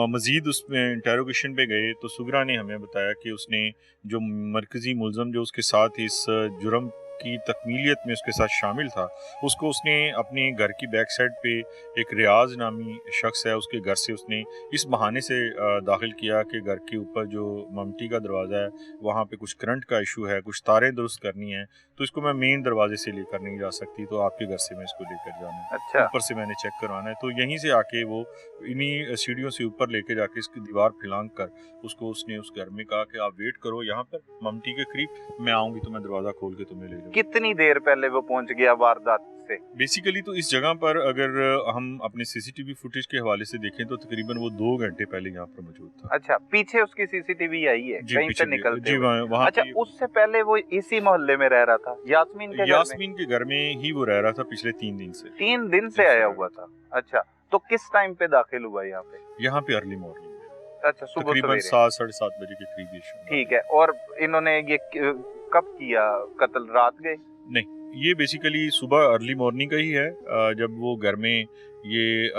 मज़ीद उसमें इंटेरोगेशन पे गए तो सुगरा ने हमें बताया कि उसने जो मरकज़ी मुल्ज़म जो उसके साथ इस जुर्म की तकमीलियत में उसके साथ शामिल था, उसको उसने अपने घर की बैक साइड पे एक रियाज नामी शख्स है उसके घर से उसने इस बहाने से दाखिल किया कि घर के ऊपर जो ममटी का दरवाज़ा है वहाँ पे कुछ करंट का इशू है, कुछ तारें दुरुस्त करनी है, तो इसको मैं मेन दरवाजे से लेकर नहीं जा सकती, तो आपके घर से मैं इसको लेकर जाना है। अच्छा। ऊपर से मैंने चेक करवाना है। तो यहीं से आके वो इन्हीं सीढ़ियों से ऊपर लेके जाके इसकी दीवार फैलांग कर उसको उसने उस घर में कहा कि आप वेट करो यहाँ पर ममटी के करीब, मैं आऊँगी तो मैं दरवाज़ा खोल के तुम्हें ले जाऊँगी। कितनी देर पहले वो पहुंच गया वारदात से? बेसिकली तो इस जगह पर अगर हम अपने सीसीटीवी फुटेज के हवाले से देखें तो तकरीबन वो 2 घंटे पहले यहाँ पर मौजूद था। अच्छा, पीछे उसकी सीसीटीवी आई है कहीं से निकलते जी हुए? वहाँ अच्छा, उससे पहले वो इसी मोहल्ले में रह रहा था यास्मीन के घर में ही वो रह रहा था पिछले 3 दिन से। 3 दिन से आया हुआ था। अच्छा, तो किस टाइम पे दाखिल हुआ यहाँ पे? अर्ली मॉर्निंग में। अच्छा, सुबह तकरीबन 7-7:30 बजे के करीब ये शुरू। ठीक है। और इन्होंने ये कब किया कत्ल? रात गए? नहीं, ये बेसिकली सुबह अर्ली मॉर्निंग का ही है। जब वो घर में ये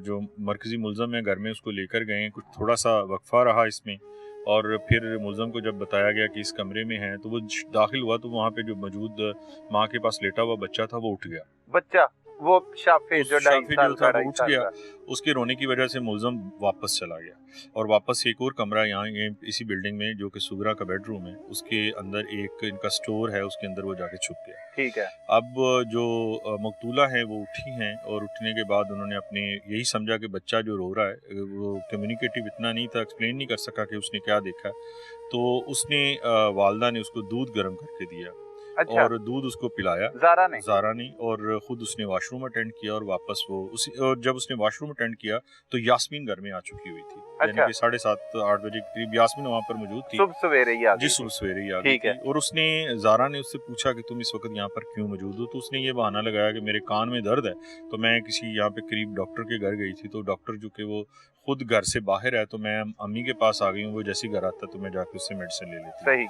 जो मरकजी मुल्ज़म है घर में उसको लेकर गए, कुछ थोड़ा सा वक्फा रहा इसमें और फिर मुल्ज़म को जब बताया गया कि इस कमरे में है तो वो दाखिल हुआ तो वहाँ पे जो मौजूद माँ के पास लेटा हुआ बच्चा था वो उठ गया। बच्चा वो शाफे जो 2.5 साल का वो उठ गया। उसके रोने की वजह से मुल्ज़म वापस चला गया और वापस एक और कमरा यहाँ इसी बिल्डिंग में जो कि सुगरा का बेडरूम है उसके अंदर एक इनका स्टोर है, उसके अंदर वो जाके छुप गया। ठीक है। अब जो मकतूला हैं वो उठी हैं और उठने के बाद उन्होंने अपने यही समझा कि बच्चा जो रो रहा है वो कम्युनिकेटिव इतना नहीं था, एक्सप्लेन नहीं कर सका कि उसने क्या देखा, तो उसने वालदा ने उसको दूध गर्म करके दिया। अच्छा। और दूध उसको पिलाया ज़ारा ने और खुद उसने वॉशरूम अटेंड किया और वापस वो और जब उसने वॉशरूम अटेंड किया तो यास्मीन घर में आ चुकी हुई थी। अच्छा। यानी कि 7:30-8 बजे के करीब यास्मीन वहाँ पर मौजूद थी। सुबह सवेरे ही आ गई। जी सुबह सवेरे ही आ गई थी। और उसने ज़ारा ने उससे पूछा कि तुम इस वक्त यहाँ पर क्यों मौजूद हो, तो उसने ये बहाना लगाया कि मेरे कान में दर्द है तो मैं किसी यहाँ पे करीब डॉक्टर के घर गई थी, तो डॉक्टर जो कि वो खुद घर से बाहर है तो मैं अम्मी के पास आ गई हूँ, वो जैसे घर आता तो मैं जाके उससे मेडिसिन ले लेती। सही।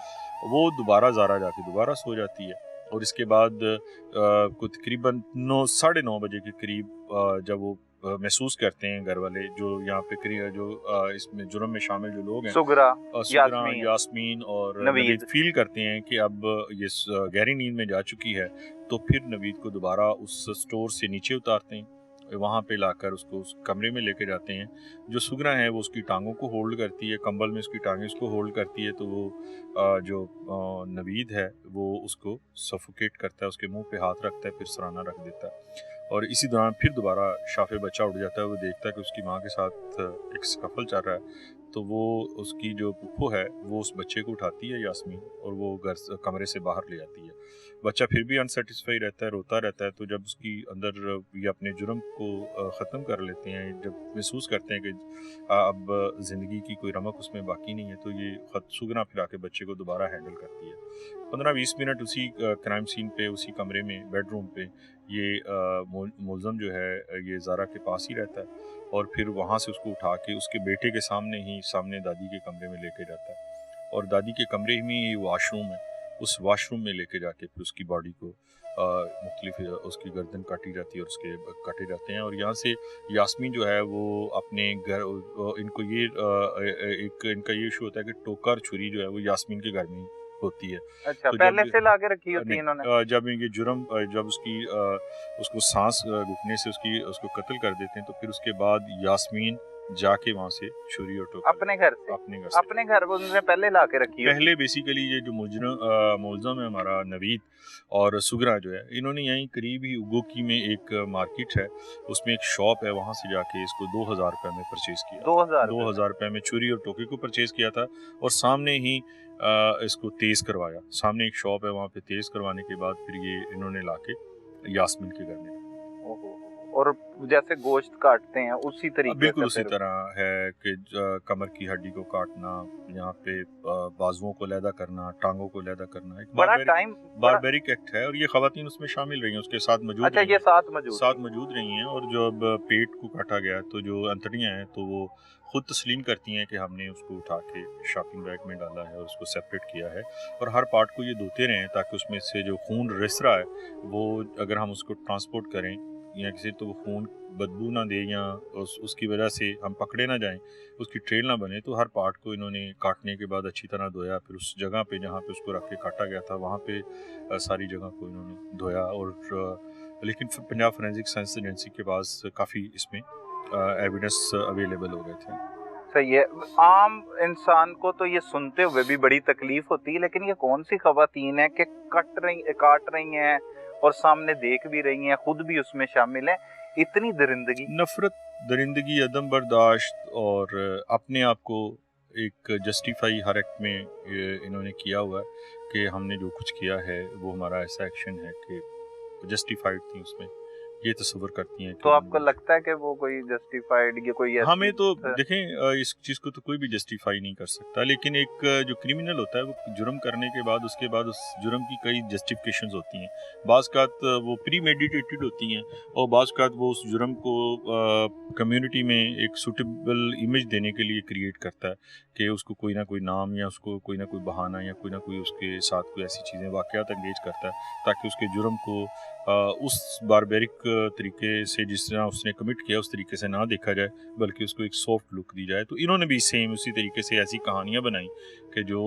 वो दोबारा ज़ारा जाके दोबारा सो जाती है और इसके बाद कुछ तकरीबन 9-9:30 बजे के करीब जब वो महसूस करते हैं घर वाले जो यहाँ पे जो इसमें जुर्म में शामिल जो लोग हैं सुगरा, यास्मीन और नवीद फील करते हैं कि अब ये गहरी नींद में जा चुकी है, तो फिर नवीद को दोबारा उस स्टोर से नीचे उतारते हैं, वहाँ पे लाकर उसको उस कमरे में लेके जाते हैं। जो सुगरा है वो उसकी टांगों को होल्ड करती है, कंबल में उसकी टांगें उसको होल्ड करती है, तो वो जो नवीद है वो उसको सफोकेट करता है, उसके मुंह पे हाथ रखता है, फिर सराना रख देता है और इसी दौरान फिर दोबारा शाफे बच्चा उठ जाता है, वो देखता है कि उसकी माँ के साथ एक स्कफल चल रहा है, तो वो उसकी जो पुप्पो है वो उस बच्चे को उठाती है यास्मीन, और वो कमरे से बाहर ले आती है। बच्चा फिर भी अनसेटिस्फाई रहता है, रोता रहता है। तो जब उसकी अंदर ये अपने जुर्म को ख़त्म कर लेते हैं, जब महसूस करते हैं कि अब ज़िंदगी की कोई रमक उसमें बाकी नहीं है, तो ये सुगना फिर आके बच्चे को दोबारा हैंडल करती है। 15-20 मिनट उसी क्राइम सीन पे, उसी कमरे में, बेडरूम पे ये मुलज़म जो है ये ज़ारा के पास ही रहता है, और फिर वहाँ से उसको उठा के उसके बेटे के सामने दादी के कमरे में लेके जाता है, और दादी के कमरे में ही वॉशरूम है, उस वॉशरूम में लेके जाके फिर उसकी बॉडी को मुख्तलिफ उसकी गर्दन काटी जाती है और उसके काटे जाते हैं। और यहाँ से यास्मीन जो है वो अपने घर, इनको ये इनका ये इशू होता है कि टोका और छुरी जो है वो यास्मीन के घर में होती है। अच्छा, तो पहले से ला के रखी होती है इन्होंने? जब ये जुर्म, जब उसको सांस घुटने से उसको कत्ल कर देते हैं, तो फिर उसके बाद यास्मीन जाके वहाँ से छुरी और टोका अपने घर से अपने घर वो उन्होंने पहले ला के रखी है। पहले बेसिकली ये जो मुलज़म है हमारा नवीद और सुगरा जो है, इन्होंने यहीं करीब ही उगोकी में एक मार्केट है, उसमें एक शॉप है, वहाँ से जाके इसको 2000 रुपये में परचेज़ किया। 2000 रुपये में छुरी और टोके को परचेज़ किया था, और सामने ही इसको तेज़ करवाया। सामने एक शॉप है, वहाँ पे तेज़ करवाने के बाद फिर ये इन्होंने लाके यास्मीन के घर में। और जैसे गोश्त काटते हैं उसी तरीके से? बिल्कुल उसी तरह है कि कमर की हड्डी को काटना, यहाँ पे बाजुओं को लैदा करना, टांगों को लैदा करना, एक बारबेरिक एक्ट है, और ये खवातीन उसमें शामिल रही हैं, उसके साथ मौजूद। अच्छा, ये साथ मौजूद रही हैं। और जब पेट को काटा गया तो जो अंतड़ियाँ हैं तो वो खुद तस्लीम करती हैं कि हमने उसको उठा के शॉपिंग बैग में डाला है और उसको सेपरेट किया है, और हर पार्ट को ये धोते रहें ताकि उसमें से जो खून रिस रहा है वो, अगर हम उसको ट्रांसपोर्ट करें या किसी, तो वो खून बदबू ना दे या उसकी वजह से हम पकड़े ना जाएं, उसकी ट्रेल ना बने। तो हर पार्ट को इन्होंने काटने के बाद अच्छी तरह धोया, फिर उस जगह पे जहाँ पे उसको रख के काटा गया था वहाँ पे सारी जगह को इन्होंने धोया। और लेकिन पंजाब फोरेंसिक साइंस एजेंसी के पास काफ़ी इसमें एविडेंस अवेलेबल हो गए थे। सही है। आम इंसान को तो ये सुनते हुए भी बड़ी तकलीफ होती है, लेकिन ये कौन सी खवातीन है कि काट रही हैं और सामने देख भी रही हैं, खुद भी उसमें शामिल है। इतनी दरिंदगी, नफरत, दरिंदगी, अदम बर्दाश्त, और अपने आप को एक जस्टिफाई हर एक्ट में इन्होंने किया हुआ है कि हमने जो कुछ किया है वो हमारा ऐसा एक्शन है कि जस्टिफाइड थी, उसमें ये तस्वर करती हैं। तो आपको लगता है कि वो कोई जस्टिफाइड या कोई? हमें तो देखें, इस चीज़ को तो कोई भी जस्टिफाई नहीं कर सकता, लेकिन एक जो क्रिमिनल होता है वो जुर्म करने के बाद उसके बाद उस जुर्म की कई जस्टिफिकेशंस होती हैं। बाज़ कात वो प्री मेडिटेटेड होती हैं, और बाज़ कात वो उस जुर्म को कम्युनिटी में एक सूटेबल इमेज देने के लिए क्रिएट करता है कि उसको कोई ना कोई नाम या उसको कोई ना कोई बहाना या कोई ना कोई उसके साथ कोई ऐसी चीज़ें वाक़यात एंगेज करता है ताकि उसके जुर्म को उस बारबेरिक तरीके से जिस तरह उसने कमिट किया उस तरीके से ना देखा जाए, बल्कि उसको एक सॉफ्ट लुक दी जाए। तो इन्होंने भी सेम उसी तरीके से ऐसी कहानियाँ बनाई कि जो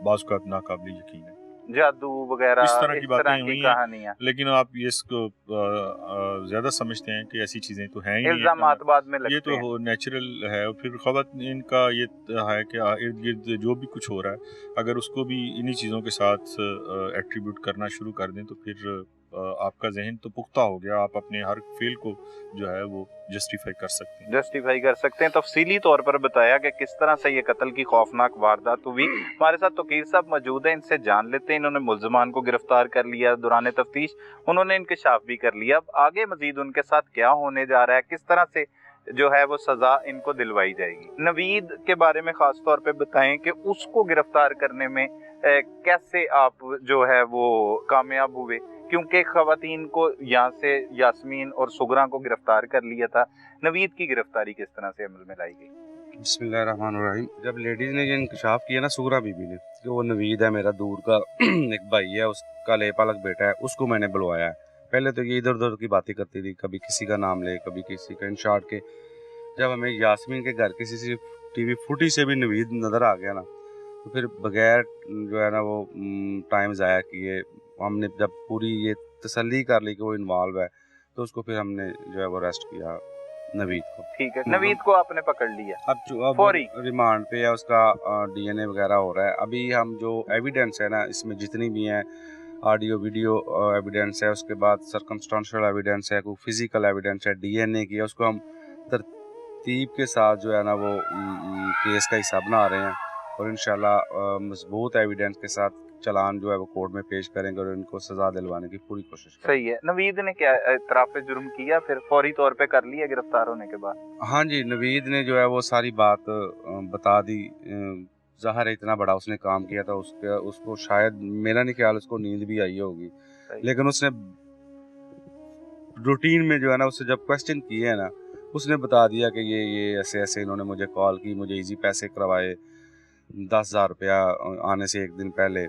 बाज़ का नाकाबिल यकीन है, जादू वगैरह इस तरह की बातें हुई कहानियाँ। लेकिन आप ये इसको ज़्यादा समझते हैं कि ऐसी चीज़ें तो हैं ही नहीं, इल्ज़ामात बाद में लगते ये तो नेचुरल है। और फिर ख़वातीन का ये है कि इर्द गिर्द जो भी कुछ हो रहा है, अगर उसको भी इन्हीं चीज़ों के साथ एट्रीब्यूट करना शुरू कर दें तो फिर आपका जहन तो पुख्ता हो गया, आप अपने हर फेल को जो है वो जस्टिफाई कर सकते हैं। तफसीली तौर पर बताया कि किस तरह से ये कत्ल की खौफनाक वारदात हुई। हमारे साथ तोकीर साहब मौजूद हैं, इनसे जान लेते हैं। इन्होंने मुल्ज़मान को गिरफ्तार कर लिया, दौरान तफ्तीश उन्होंने इंकशाफ भी कर लिया। अब आगे मजीद उनके साथ क्या होने जा रहा है, किस तरह से जो है वो सजा इनको दिलवाई जाएगी। नवीद के बारे में खास तौर पे बताएं कि उसको गिरफ्तार करने में कैसे आप जो है वो कामयाब हुए, क्योंकि खवातीन को यहाँ से यास्मीन और सुगरा को गिरफ्तार कर लिया था। नवीद की गिरफ्तारी किस तरह से अमल में लाई गई? बिस्मिल्लाहिर्रहमानिर्रहीम। जब लेडीज़ ने ये इंकशाफ किया ना, सुगरा बीबी ने, कि वो नवीद है मेरा दूर का एक भाई है, उसका लेपालक बेटा है, उसको मैंने बुलवाया है। पहले तो ये इधर उधर की बातें करती थी, कभी किसी का नाम ले, कभी किसी का। इन शॉर्ट के जब हमें यास्मीन के घर की CCTV फुटेज से भी नवीद नज़र आ गया ना, तो फिर बगैर जो है ना वो टाइम ज़ाया किए, हमने जब पूरी ये तसल्ली कर ली कि वो इन्वॉल्व है, तो उसको फिर हमने जो है वो अरेस्ट किया नवीद को। ठीक है, नवीद को आपने पकड़ लिया, अब रिमांड पे है, उसका DNA वगैरह हो रहा है। अभी हम जो एविडेंस है ना इसमें जितनी भी हैं ऑडियो वीडियो एविडेंस है, उसके बाद सर्कमस्टेंशियल एविडेंस है, कोई फिजिकल एविडेंस है, डीएनए की है, उसको हम तरतीब के साथ जो है ना वो केस का हिस्सा बना रहे हैं और इंशाल्लाह मजबूत एविडेंस के साथ चालान जो है वो कोर्ट में पेश करेंगे और इनको सजा दिलवाने की पूरी कोशिश करेंगे। सही है। नवीद ने क्या इतराफ़ जुर्म किया फिर फौरी तौर पे कर लिया गिरफ्तार होने के बाद? हाँ जी, नवीद ने जो है वो सारी बात बता दी। ज़ाहिर है इतना बड़ा उसने काम किया था, उसको शायद मेरा नहीं ख्याल उसको नींद भी आई होगी, लेकिन उसने रूटीन में जो है ना उससे जब क्वेश्चन किए है ना उसने बता दिया कि ये ऐसे ऐसे इन्होंने मुझे कॉल की, मुझे इजी पैसे करवाए 10,000 रुपया आने से एक दिन पहले।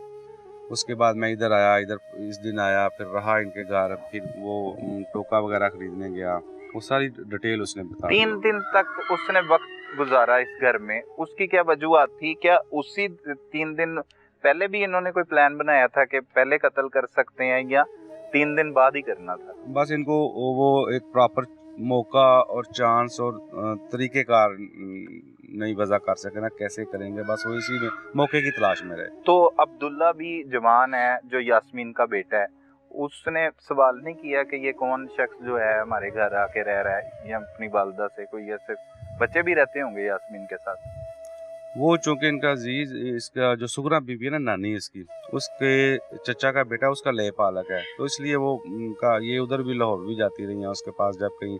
उसके बाद मैं इधर आया, इधर इस दिन आया, फिर रहा इनके घर, फिर वो टोका वगैरह खरीदने गया, वो सारी डिटेल उसने बता दी। 3 दिन तक उसने वक्त गुजारा इस घर में, उसकी क्या वजूहत थी? क्या उसी 3 दिन पहले भी इन्होंने कोई प्लान बनाया था कि पहले कत्ल कर सकते हैं या 3 दिन बाद ही करना था? बस इनको वो एक प्रॉपर मौका और चांस और तरीक़ेकार नहीं वज़ा कर सके ना, कैसे करेंगे, बस वो इसी में मौके की तलाश में रहे। तो अब्दुल्ला भी जवान है जो यास्मीन का बेटा है, उसने सवाल नहीं किया कि ये कौन शख्स जो है हमारे घर आके रह रहा है या अपनी वालदा से कोई ऐसे बच्चे भी रहते होंगे यास्मीन के साथ? वो चूँकि इनका अजीज, इसका जो सुगरा बीबी है ना नानी इसकी, उसके चचा का बेटा उसका ले पालक है, तो इसलिए वो उनका ये उधर भी लाहौर भी जाती रही है उसके पास, जब कहीं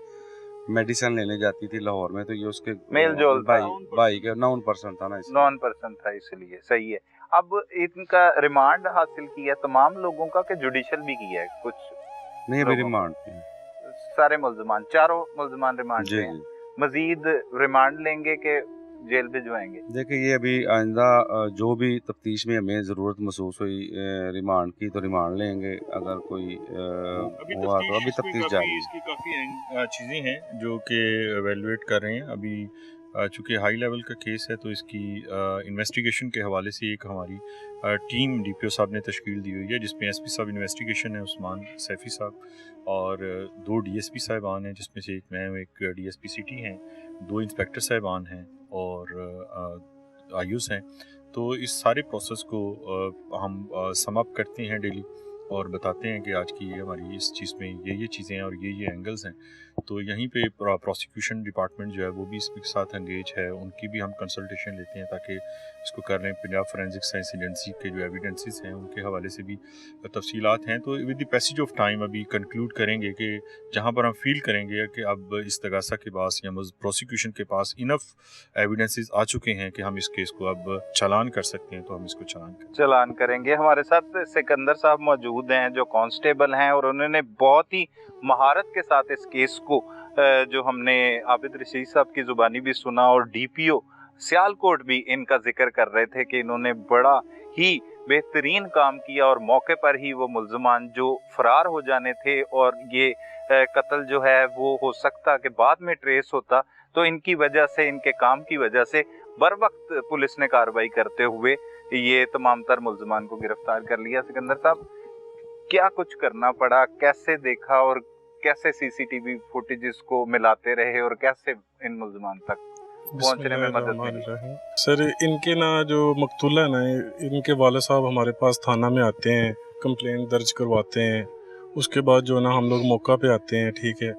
मेडिसिन लेने जाती थी लाहौर में तो ये उसके मेल जोल भाई का 9% था ना, 9% था, इसलिए सही है। अब इनका रिमांड हासिल किया तमाम लोगों का कि जुडिशल भी किया है कुछ? नहीं, अभी रिमांड सारे मुल्ज़मान, चारों मुल्ज़मान रिमांड पे हैं। मजीद रिमांड लेंगे कि जेल भिजवाएंगे? देखिए ये अभी आइंदा जो भी तफ्तीश में हमें ज़रूरत महसूस हुई रिमांड की तो रिमांड लेंगे, अगर कोई हुआ तो अभी तफ्तीश जारी है। इसकी काफ़ी चीज़ें हैं जो कि एवेलुएट कर रहे हैं अभी, चूँकि हाई लेवल का केस है तो इसकी इन्वेस्टिगेशन के हवाले से एक हमारी टीम डीपीओ साहब ने तश्कील दी हुई है, जिसमें एसपी साहब इन्वेस्टिगेशन है उस्मान सैफ़ी साहब, और 2 डीएसपी साहिबान हैं जिसमें से एक मैं हूँ, एक डीएसपी सिटी हैं, 2 इंस्पेक्टर साहिबान हैं और आयुस हैं। तो इस सारे प्रोसेस को हम सम अप करते हैं डेली और बताते हैं कि आज की ये हमारी इस चीज़ में ये चीज़ें हैं और ये एंगल्स हैं। तो यहीं पे प्रोसिक्यूशन डिपार्टमेंट जो है वो भी इसके साथ एंगेज है, उनकी भी हम कंसल्टेशन लेते हैं ताकि इसको कर रहे हैं। पंजाब फोरेंसिक साइंस एजेंसी के जो एविडेंसेस हैं उनके हवाले से भी तफसीलात हैं। तो with the passage of time अभी कंक्लूड करेंगे कि जहाँ पर हम फील करेंगे कि अब इस्तगासा के पास या प्रोसिक्यूशन के पास इनफ एविडेंसेस आ चुके हैं कि हम इस केस को अब चालान कर सकते हैं, तो हम इसको चालान करेंगे। हमारे साथ सिकंदर साहब मौजूद हैं जो कांस्टेबल हैं और उन्होंने बहुत ही महारत के साथ इस केस को, जो हमने आबिद रशीद साहब की जुबानी भी सुना और डीपीओ सियालकोट भी इनका जिक्र कर रहे थे कि इन्होंने बड़ा ही बेहतरीन काम किया और मौके पर ही वो मुल्ज़मान जो फरार हो जाने थे और ये कत्ल जो है वो हो सकता कि बाद में ट्रेस होता, तो इनकी वजह से, इनके काम की वजह से बर वक्त पुलिस ने कार्रवाई करते हुए ये तमाम तर मुल्ज़मान को गिरफ्तार कर लिया। सिकंदर साहब, क्या कुछ करना पड़ा, कैसे देखा और कैसे सीसीटीवी फुटेजेस को मिलाते रहे और कैसे इन मुल्ज़मान तक पहुंचने में मदद मिली? सर, इनके ना जो मकतूला है ना, इनके वाले साहब हमारे पास थाना में आते हैं, कंप्लेन दर्ज करवाते हैं, उसके बाद जो है ना हम लोग मौका पे आते हैं, ठीक है।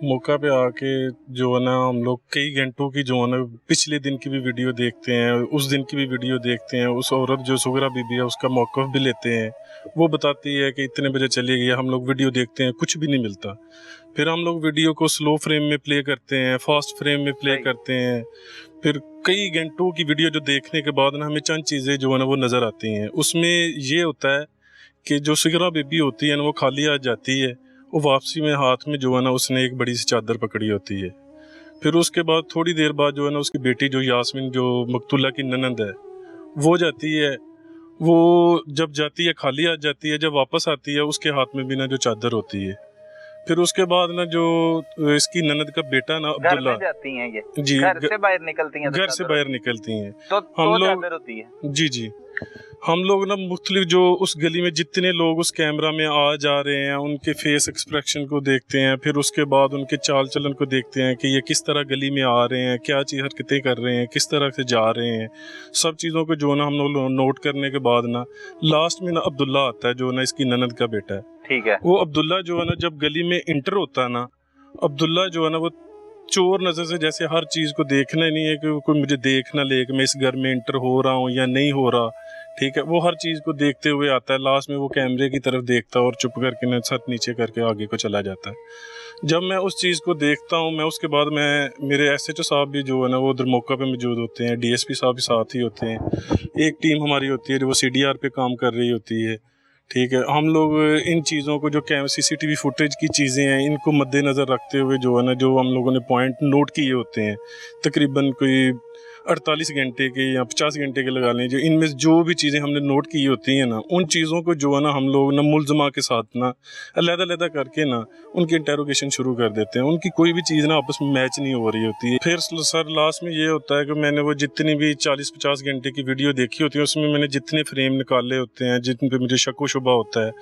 मौका पे आके जो है ना हम लोग कई घंटों की जो है ना पिछले दिन की भी वीडियो देखते हैं, उस दिन की भी वीडियो देखते हैं, उस औरत जो सुगरा बीबी है उसका मौक़िफ़ भी लेते हैं, वो बताती है कि इतने बजे चली गई, हम लोग वीडियो देखते हैं, कुछ भी नहीं मिलता। फिर हम लोग वीडियो को स्लो फ्रेम में प्ले करते हैं, फास्ट फ्रेम में प्ले करते हैं, फिर कई घंटों की वीडियो जो देखने के बाद ना हमें चंद चीज़ें जो है ना वो नज़र आती हैं। उसमें ये होता है कि जो सुगरा बीबी होती है ना वो खाली हाथ जाती है, वो वापसी में हाथ में जो है ना उसने एक बड़ी सी चादर पकड़ी होती है। फिर उसके बाद थोड़ी देर बाद जो है ना उसकी बेटी जो यास्मीन जो मकतूला की ननंद है वो जाती है, वो जब जाती है खाली हाथ जाती है, जब वापस आती है उसके हाथ में भी ना जो चादर होती है। फिर उसके बाद ना जो इसकी ननद का बेटा ना अब्दुल्ला, जाती हैं ये जी, घर से बाहर निकलती हैं, घर से बाहर निकलती हैं, तो हम लोग चादर होती है। जी जी, हम लोग ना मुख्तलिफ जो उस गली में जितने लोग उस कैमरा में आ जा रहे हैं उनके फेस एक्सप्रेशन को देखते हैं, फिर उसके बाद उनके चाल चलन को देखते हैं कि ये किस तरह गली में आ रहे हैं, क्या चीज़ हरकतें कर रहे हैं, किस तरह से जा रहे हैं, सब चीज़ों को जो ना हम लोग नोट करने के बाद ना लास्ट में ना अब्दुल्ला आता है जो ना इसकी ननद का बेटा है। ठीक है। वो अब्दुल्ला जो है ना जब गली में इंटर होता है ना, अब्दुल्ला जो है ना वो चोर नज़र से जैसे हर चीज़ को देखना ही नहीं है कि कोई मुझे देख ना ले कि मैं इस घर में इंटर हो रहा हूँ या नहीं हो रहा, ठीक है। वो हर चीज़ को देखते हुए आता है, लास्ट में वो कैमरे की तरफ देखता है और चुप करके ना सर नीचे करके आगे को चला जाता है। जब मैं उस चीज़ को देखता हूँ मैं उसके बाद मेरे SHO साहब भी जो है ना वो उधर मौका पे मौजूद होते हैं, DSP साहब भी साथ ही होते हैं, एक टीम हमारी होती है जो वो CDR पे काम कर रही होती है, ठीक है। हम लोग इन चीज़ों को जो CCTV फुटेज की चीज़ें हैं इनको मद्देनज़र रखते हुए जो है ना जो हम लोगों ने पॉइंट नोट किए होते हैं, तकरीबन कोई 48 घंटे के या 50 घंटे के लगा लें, जो इनमें जो भी चीज़ें हमने नोट की होती हैं ना उन चीज़ों को जो है ना हम लोग ना मुलज़मा के साथ ना अलग-अलग करके ना उनकी इंटेरोगेशन शुरू कर देते हैं। उनकी कोई भी चीज़ ना आपस में मैच नहीं हो रही होती है। फिर सर लास्ट में ये होता है कि मैंने वो जितनी भी 40-50 घंटे की वीडियो देखी होती है उसमें मैंने जितने फ्रेम निकाले होते हैं जिन पे मुझे शक व शुबा होता है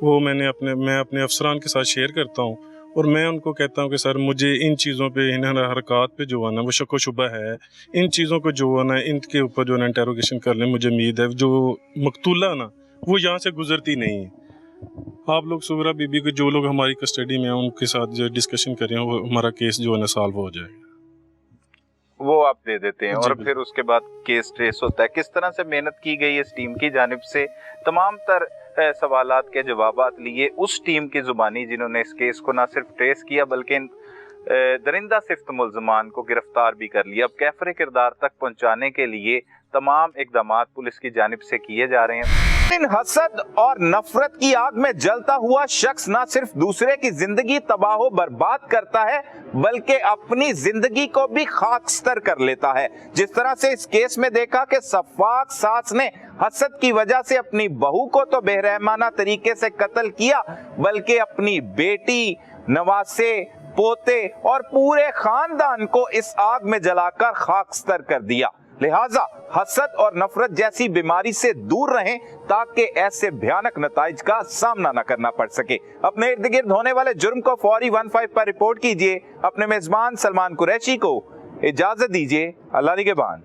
वो मैं अपने अफसरान के साथ शेयर करता हूँ और मैं उनको कहता हूँ कि सर मुझे इन चीज़ों पे इन हरकत पे जो है ना वो शक व शुबा है, इन चीज़ों को जो है ना इनके ऊपर जो है ना इंटेरोगेशन करने मुझे उम्मीद है जो मकतूला ना वो यहाँ से गुजरती नहीं है। आप लोग सुगरा बीबी को जो लोग हमारी कस्टडी में हैं उनके साथ जो डिस्कशन करें वो हमारा केस जो है ना सॉल्व हो जाएगा, वो आप दे देते हैं और जी, फिर उसके बाद केस ट्रेस होता है। किस तरह से मेहनत की गई इस टीम की जानिब से, तमाम तर सवालात के जवाबात लिए उस टीम की जुबानी जिन्होंने इस केस को ना सिर्फ ट्रेस किया बल्कि दरिंदा सिफ्त मुल्ज़मान को गिरफ्तार भी कर लिया। अब कैफरे किरदार तक पहुंचाने के लिए तमाम इक़दामात पुलिस की जानिब से किए जा रहे हैं। इन हसद और नफरत की आग में जलता हुआ शख्स ना सिर्फ दूसरे की जिंदगी तबाह बर्बाद करता है बल्कि अपनी जिंदगी को भी खाकस्तर कर लेता है। जिस तरह से इस केस में देखा कि सफाक सास ने हसद की वजह से अपनी बहू को तो बेरहमाना तरीके से कत्ल किया बल्कि अपनी बेटी, नवासे, पोते और पूरे खानदान को इस आग में जलाकर खाकस्तर कर दिया। लिहाजा हसद और नफरत जैसी बीमारी से दूर रहें ताकि ऐसे भयानक नताइज का सामना न करना पड़ सके। अपने इर्द गिर्द होने वाले जुर्म को फौरी 15 पर रिपोर्ट कीजिए। अपने मेजबान सलमान कुरैशी को इजाजत दीजिए। अल्लाह निगहबान।